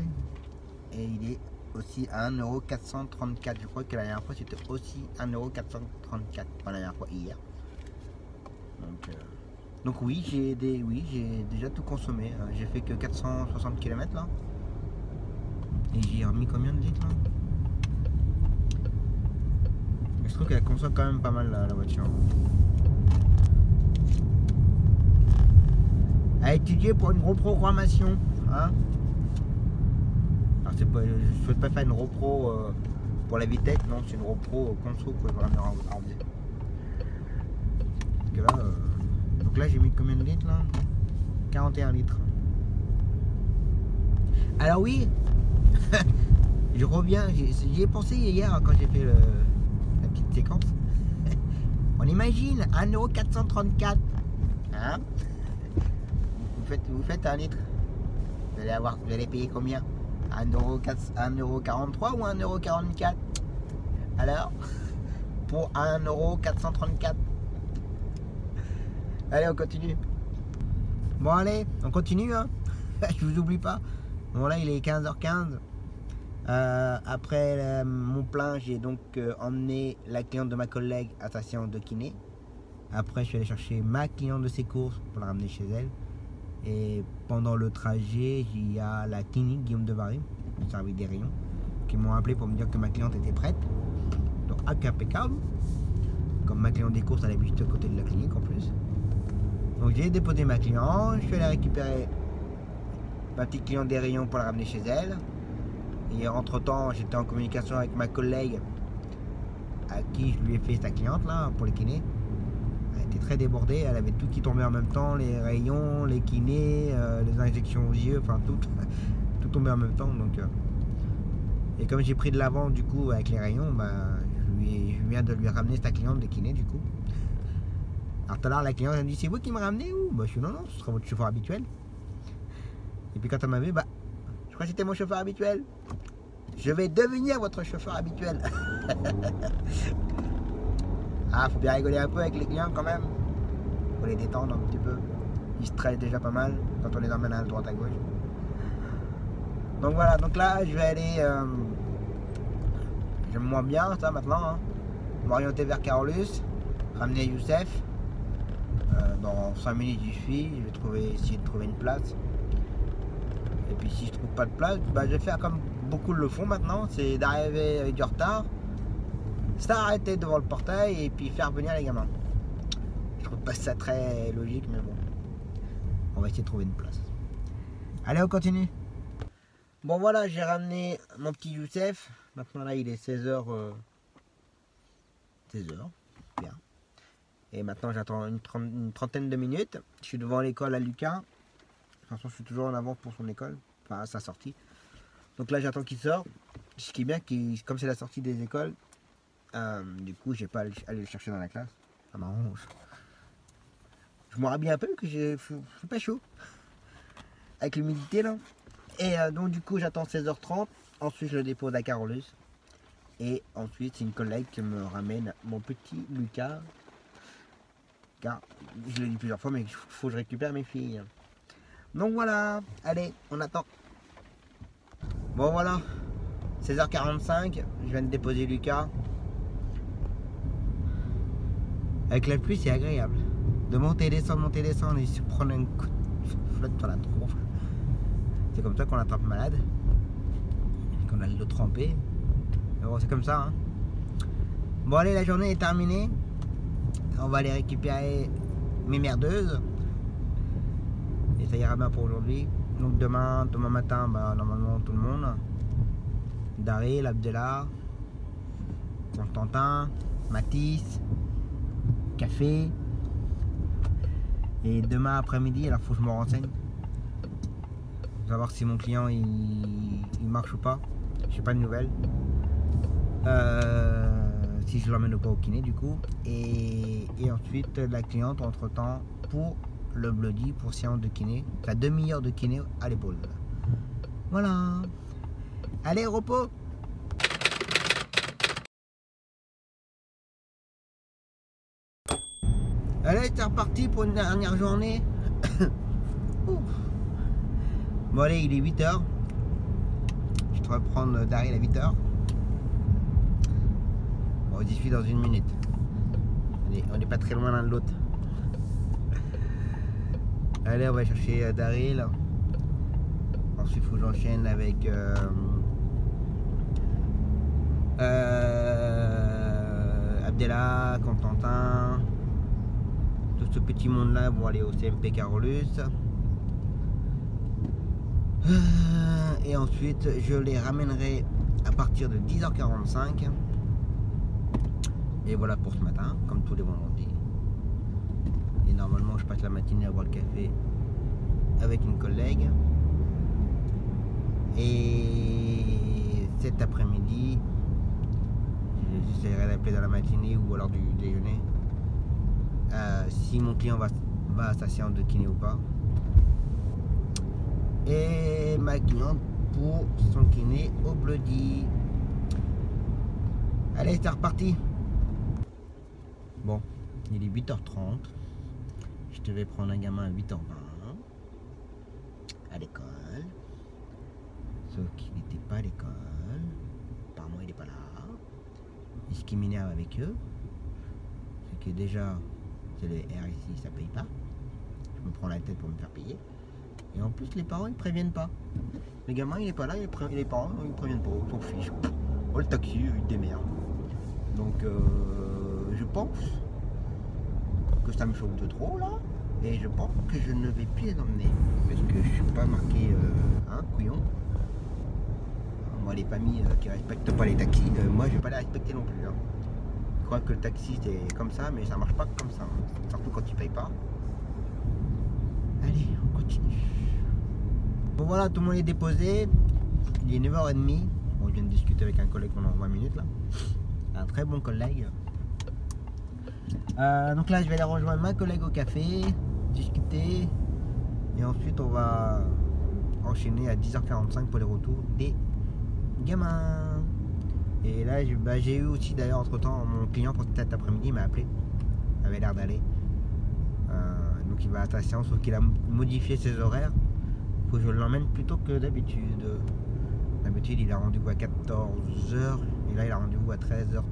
Et il est aussi à 1,434 €. Je crois que la dernière fois c'était aussi 1,434 €. Pas la dernière fois, hier. Donc oui, j'ai déjà tout consommé. J'ai fait que 460 km là. Et j'ai remis combien de litres là? Je trouve qu'elle consomme quand même pas mal la voiture. à étudier pour une reprogrammation. Hein. Alors pas, je ne souhaite pas faire une repro pour la vitesse, non, c'est une repro conso que je vais ramener en vie. Donc là j'ai mis combien de litres là? 41 litres. Alors oui, je reviens, j'y ai pensé hier quand j'ai fait la petite séquence. On imagine 1,434 €. Hein? Vous faites un litre. Vous allez payer combien? 1,43 € ou 1,44 €? Alors, pour 1,434 €. Allez, on continue. Bon allez, on continue hein. Je vous oublie pas. Bon là il est 15h15. Après mon plein, j'ai donc emmené la cliente de ma collègue à sa séance de kiné. Après je suis allé chercher ma cliente de ses courses pour la ramener chez elle. Et pendant le trajet, il y a la clinique Guillaume de Varry, le service des rayons, qui m'ont appelé pour me dire que ma cliente était prête. Donc impeccable. Comme ma cliente des courses, elle est juste à côté de la clinique en plus. Donc j'ai déposé ma cliente, je suis allé récupérer ma petite cliente des rayons pour la ramener chez elle. Et entre temps, j'étais en communication avec ma collègue à qui je lui ai fait sa cliente là pour les kinés. Elle était très débordée, elle avait tout qui tombait en même temps, les rayons, les kinés, les injections aux yeux, enfin tout tombait en même temps. Donc, et comme j'ai pris de l'avant du coup avec les rayons, bah, je viens de lui ramener sa cliente de kiné du coup. Alors tout à l'heure la cliente elle me dit c'est vous qui me ramenez ou? Bah je suis non, ce sera votre chauffeur habituel. Et puis quand elle m'a vu, bah je crois que c'était mon chauffeur habituel. Je vais devenir votre chauffeur habituel. Ah, faut bien rigoler un peu avec les clients quand même. Faut les détendre un petit peu. Ils stressent déjà pas mal quand on les emmène à droite à gauche. Donc voilà, donc là je vais aller. J'aime moins bien ça maintenant. Hein. M'orienter vers Carolus, ramener Youssef. Dans 5 minutes j'y suis, je vais essayer de trouver une place. Et puis si je trouve pas de place, bah, je vais faire comme beaucoup le font maintenant, c'est d'arriver avec du retard, s'arrêter devant le portail et puis faire venir les gamins. Je trouve pas ça très logique, mais bon, on va essayer de trouver une place. Allez, on continue. Bon voilà, j'ai ramené mon petit Youssef. Maintenant là il est 16h. 16h, bien. Et maintenant j'attends une trentaine de minutes. Je suis devant l'école à Lucas. De toute façon je suis toujours en avance pour son école, enfin à sa sortie. Donc là j'attends qu'il sorte. Ce qui est bien, comme c'est la sortie des écoles, du coup j'ai pas à aller le chercher dans la classe. Ça m'arrange. Je me rhabille un peu que je suis pas chaud. Avec l'humidité là. Et donc du coup j'attends 16h30. Ensuite je le dépose à Carolus. Et ensuite c'est une collègue qui me ramène mon petit Lucas. Car je l'ai dit plusieurs fois, mais il faut que je récupère mes filles. Donc voilà, allez, on attend. Bon voilà, 16h45, je viens de déposer Lucas. Avec la pluie, c'est agréable. De monter et descendre, et se prendre un coup de flotte sur la tronche. C'est comme ça qu'on attrape malade. Qu'on a le trempé. Bon, c'est comme ça. Hein. Bon allez, la journée est terminée. On va aller récupérer mes merdeuses. Et ça ira bien pour aujourd'hui. Donc demain matin, bah, normalement tout le monde. Daryl, Abdella, Constantin, Mathis, Café. Et demain après-midi, alors faut que je me renseigne. Pour savoir si mon client il marche ou pas. Je n'ai pas de nouvelles. Si je l'emmène ou pas au kiné du coup. Et ensuite la cliente entre temps pour le bloody pour séance de kiné. La demi-heure de kiné à l'épaule. Voilà. Allez, repos. Allez, c'est reparti pour une dernière journée. Bon allez, il est 8h. Je dois prendre Daryl à 8h. Bon, j'y suis dans une minute. Allez, on n'est pas très loin l'un de l'autre. Allez, on va chercher Daryl. Ensuite, il faut que j'enchaîne avec Abdella, Constantin. Tout ce petit monde là vont aller au CMP Carolus. Et ensuite, je les ramènerai à partir de 10h45. Et voilà pour ce matin, comme tous les vendredis. Et normalement, je passe la matinée à boire le café avec une collègue. Et cet après-midi, j'essaierai d'appeler dans la matinée ou alors du déjeuner si mon client va à sa séance de kiné ou pas. Et ma cliente pour son kiné au Bloody. Allez, c'est reparti. Bon, il est 8h30. Je devais prendre un gamin à 8h20 à l'école. Sauf qu'il n'était pas à l'école. Apparemment, il n'est pas là. Et ce qui m'énerve avec eux, c'est que déjà, c'est le R ici, ça paye pas. Je me prends la tête pour me faire payer. Et en plus, les parents, ils préviennent pas. Le gamin, il est pas là, les parents, ils préviennent pas. Ils s'en fichent. Oh, le taxi, il démerde. Donc, je pense que ça me chauffe de trop, là. Et je pense que je ne vais plus les emmener. Parce que je suis pas marqué, couillon. Moi, les familles qui respectent pas les taxis, moi, je vais pas les respecter non plus. Hein. Je crois que le taxi, c'est comme ça, mais ça marche pas comme ça. Hein. Surtout quand tu payes pas. Allez, on continue. Bon voilà, tout le monde est déposé. Il est 9h30. Bon, je viens de discuter avec un collègue pendant 20 minutes là. Un très bon collègue. Donc là, je vais aller rejoindre ma collègue au café, discuter. Et ensuite, on va enchaîner à 10h45 pour les retours des gamins. Et là, j'ai eu aussi d'ailleurs entre temps mon client pour cet après-midi, il m'a appelé. Il avait l'air d'aller. Donc il va à ta séance, sauf qu'il a modifié ses horaires. Il faut que je l'emmène plus tôt que d'habitude. D'habitude il a rendez-vous à 14h et là il a rendez-vous à 13h30.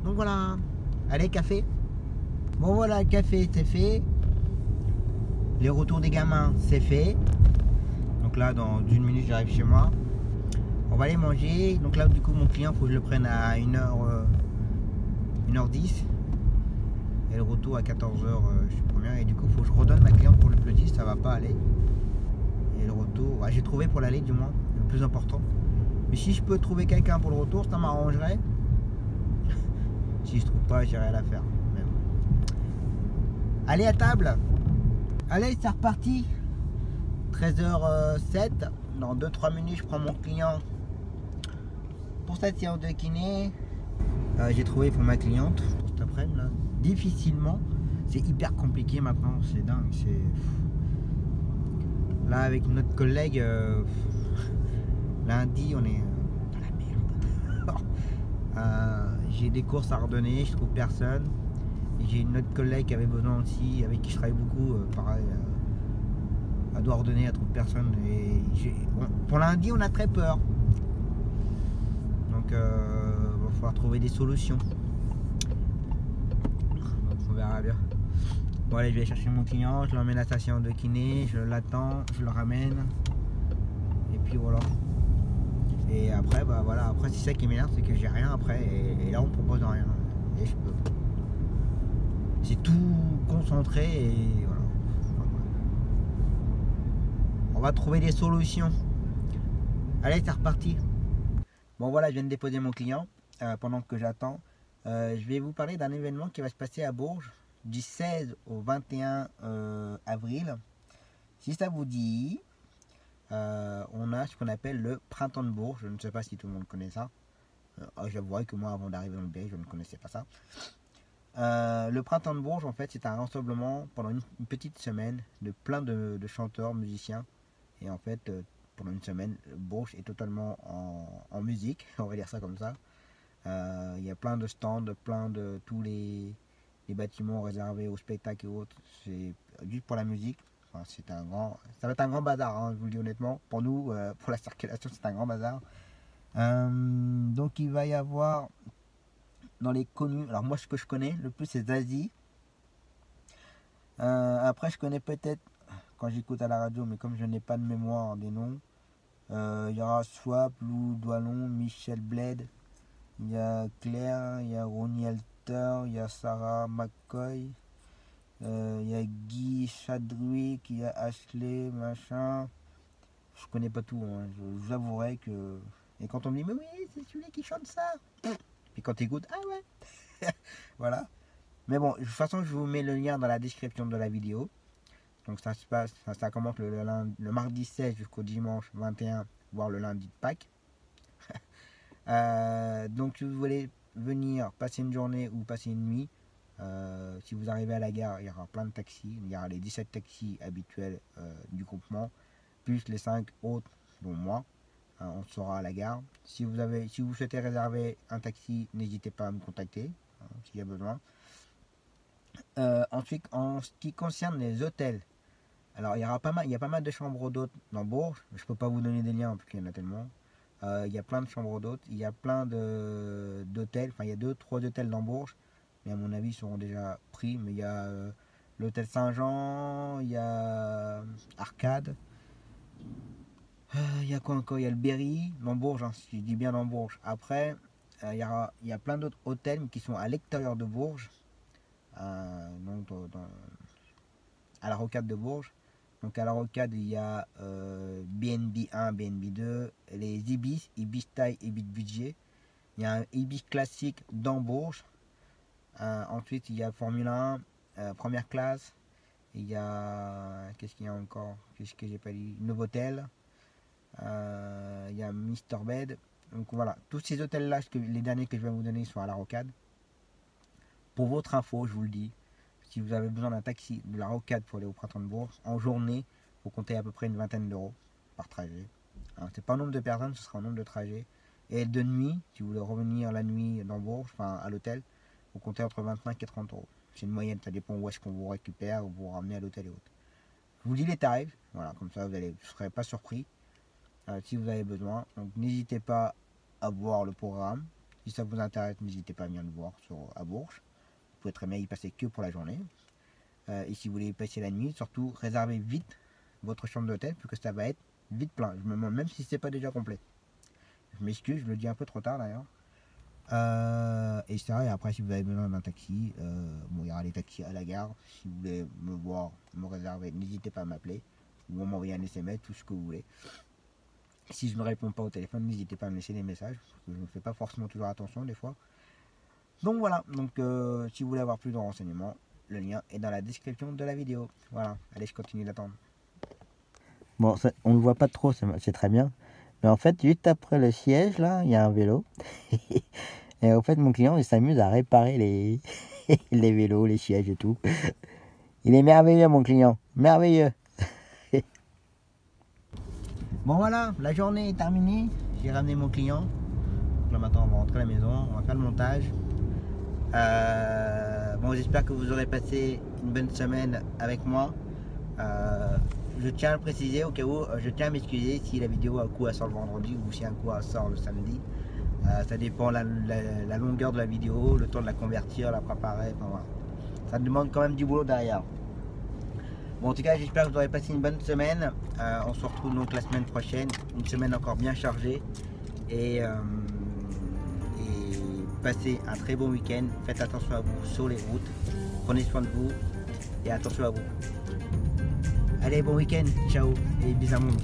Donc voilà. Allez, café. Bon voilà, le café c'est fait. Les retours des gamins c'est fait. Donc là dans une minute j'arrive chez moi. On va aller manger. Donc là du coup mon client faut que je le prenne à 1h10. Et le retour à 14h, je suis première. Et du coup, il faut que je redonne ma cliente pour le Bloody, ça va pas aller. Et le retour, j'ai trouvé pour l'aller du moins, le plus important. Mais si je peux trouver quelqu'un pour le retour, ça m'arrangerait. Si je trouve pas, j'irai à la faire. Mais bon. Allez à table. Allez, c'est reparti. 13h07. Dans 2-3 minutes, je prends mon client pour cette séance de kiné. J'ai trouvé pour ma cliente cet après-midi là. Difficilement, c'est hyper compliqué maintenant, c'est dingue. Là avec notre collègue, lundi on est dans la merde. J'ai des courses à redonner, je trouve personne. Et j'ai une autre collègue qui avait besoin aussi, avec qui je travaille beaucoup, pareil. Elle doit redonner, elle trouve personne. Et pour lundi on a très peur. Donc il va falloir trouver des solutions. On verra bien. Bon allez, je vais chercher mon client, je l'emmène à la station de kiné, je l'attends, je le ramène. Et puis voilà. Et après, bah voilà, après c'est ça qui m'énerve, c'est que j'ai rien après. Et là on me propose rien. Et je peux. C'est tout concentré et voilà. On va trouver des solutions. Allez, c'est reparti. Bon voilà, je viens de déposer mon client pendant que j'attends. Je vais vous parler d'un événement qui va se passer à Bourges du 16 au 21 avril. Si ça vous dit, on a ce qu'on appelle le printemps de Bourges. Je ne sais pas si tout le monde connaît ça. J'avoue que moi, avant d'arriver dans le Berry, je ne connaissais pas ça. Le printemps de Bourges, en fait, c'est un rassemblement pendant une petite semaine de plein de chanteurs, musiciens. Et en fait, pendant une semaine, Bourges est totalement en musique, on va dire ça comme ça. Il y a plein de stands, plein de tous les bâtiments réservés au spectacle et autres. C'est juste pour la musique. Enfin, ça va être un grand bazar, hein, je vous le dis honnêtement. Pour nous, pour la circulation, c'est un grand bazar. Donc il va y avoir dans les connus. Alors moi, ce que je connais le plus, c'est Zazie. Après, je connais peut-être quand j'écoute à la radio, mais comme je n'ai pas de mémoire des noms, il y aura Swap, Lou Doualon, Michel Bled, il y a Claire, il y a Ronnie Alter, il y a Sarah McCoy, Il y a Guy Chadwick, il y a Ashley, machin. Je connais pas tout, hein. Je vous avouerai que... Et quand on me dit, mais oui, c'est celui qui chante ça. Puis quand tu écoutes, ah ouais. Voilà. Mais bon, de toute façon, je vous mets le lien dans la description de la vidéo. Donc ça se passe, ça commence le mardi 16 jusqu'au dimanche 21, voire le lundi de Pâques. Donc si vous voulez venir passer une journée ou passer une nuit, si vous arrivez à la gare, il y aura plein de taxis. Il y aura les 17 taxis habituels du groupement, plus les 5 autres, dont moi. On sera à la gare. Si vous souhaitez réserver un taxi, n'hésitez pas à me contacter s'il y a besoin. Ensuite, en ce qui concerne les hôtels, alors il y a pas mal de chambres d'hôtes dans Bourges. Je peux pas vous donner des liens parce qu'il y en a tellement. Il y a plein de chambres d'hôtes, il y a plein d'hôtels, enfin il y a 2-3 hôtels dans Bourges, mais à mon avis ils seront déjà pris. Mais il y a l'hôtel Saint-Jean, il y a Arcade, il y a quoi encore, il y a le Berry, dans Bourges, hein, si je dis bien dans Bourges. Après, il y a plein d'autres hôtels mais qui sont à l'extérieur de Bourges, donc à la rocade de Bourges. Donc à la rocade, il y a BNB 1, BNB 2, les Ibis, Ibis taille, Ibis budget. Il y a un Ibis classique dans Bourges. Ensuite, il y a Formule 1, première classe. Il y a... Qu'est-ce qu'il y a encore? Qu'est-ce que j'ai pas dit? Novotel. Il y a Mr Bed. Donc voilà, tous ces hôtels-là, les derniers que je vais vous donner sont à la rocade. Pour votre info, je vous le dis. Si vous avez besoin d'un taxi de la rocade pour aller au printemps de Bourges, en journée, vous comptez à peu près une vingtaine d'euros par trajet. C'est pas un nombre de personnes, ce sera un nombre de trajets. Et de nuit, si vous voulez revenir la nuit dans Bourges, enfin à l'hôtel, vous comptez entre 25 et 30 euros. C'est une moyenne, ça dépend où est-ce qu'on vous récupère ou vous ramenez à l'hôtel et autres. Je vous dis les tarifs, voilà, comme ça vous ne serez pas surpris si vous avez besoin. Donc n'hésitez pas à voir le programme. Si ça vous intéresse, n'hésitez pas à venir le voir à Bourges. Vous pouvez très bien y passer que pour la journée. Et si vous voulez y passer la nuit, surtout réservez vite votre chambre d'hôtel, parce que ça va être vite plein. Je me demande même si c'est pas déjà complet. Je m'excuse, je le dis un peu trop tard d'ailleurs. Et ça, et après si vous avez besoin d'un taxi, bon, il y aura les taxis à la gare. Si vous voulez me voir, me réserver, n'hésitez pas à m'appeler ou à m'envoyer un SMS, tout ce que vous voulez. Si je ne réponds pas au téléphone, n'hésitez pas à me laisser des messages, parce que je ne fais pas forcément toujours attention des fois. Donc voilà, donc si vous voulez avoir plus de renseignements, le lien est dans la description de la vidéo. Voilà, allez, je continue d'attendre. Bon, ça, on ne voit pas trop, c'est très bien. Mais en fait, juste après le siège, là, il y a un vélo. Et en fait, mon client, il s'amuse à réparer les, les vélos, les sièges et tout. Il est merveilleux, mon client. Merveilleux. Bon, voilà, la journée est terminée. J'ai ramené mon client. Donc là, maintenant, on va rentrer à la maison. On va faire le montage. Bon, j'espère que vous aurez passé une bonne semaine avec moi. Je tiens à le préciser au cas où, je tiens à m'excuser si la vidéo un coup elle sort le vendredi ou si un coup elle sort le samedi. Ça dépend la longueur de la vidéo, le temps de la convertir, la préparer, enfin voilà. Ça demande quand même du boulot derrière. Bon, en tout cas, j'espère que vous aurez passé une bonne semaine. On se retrouve donc la semaine prochaine, une semaine encore bien chargée. Et passez un très bon week-end. Faites attention à vous sur les routes. Prenez soin de vous et attention à vous. Allez, bon week-end, ciao et bisous à monde.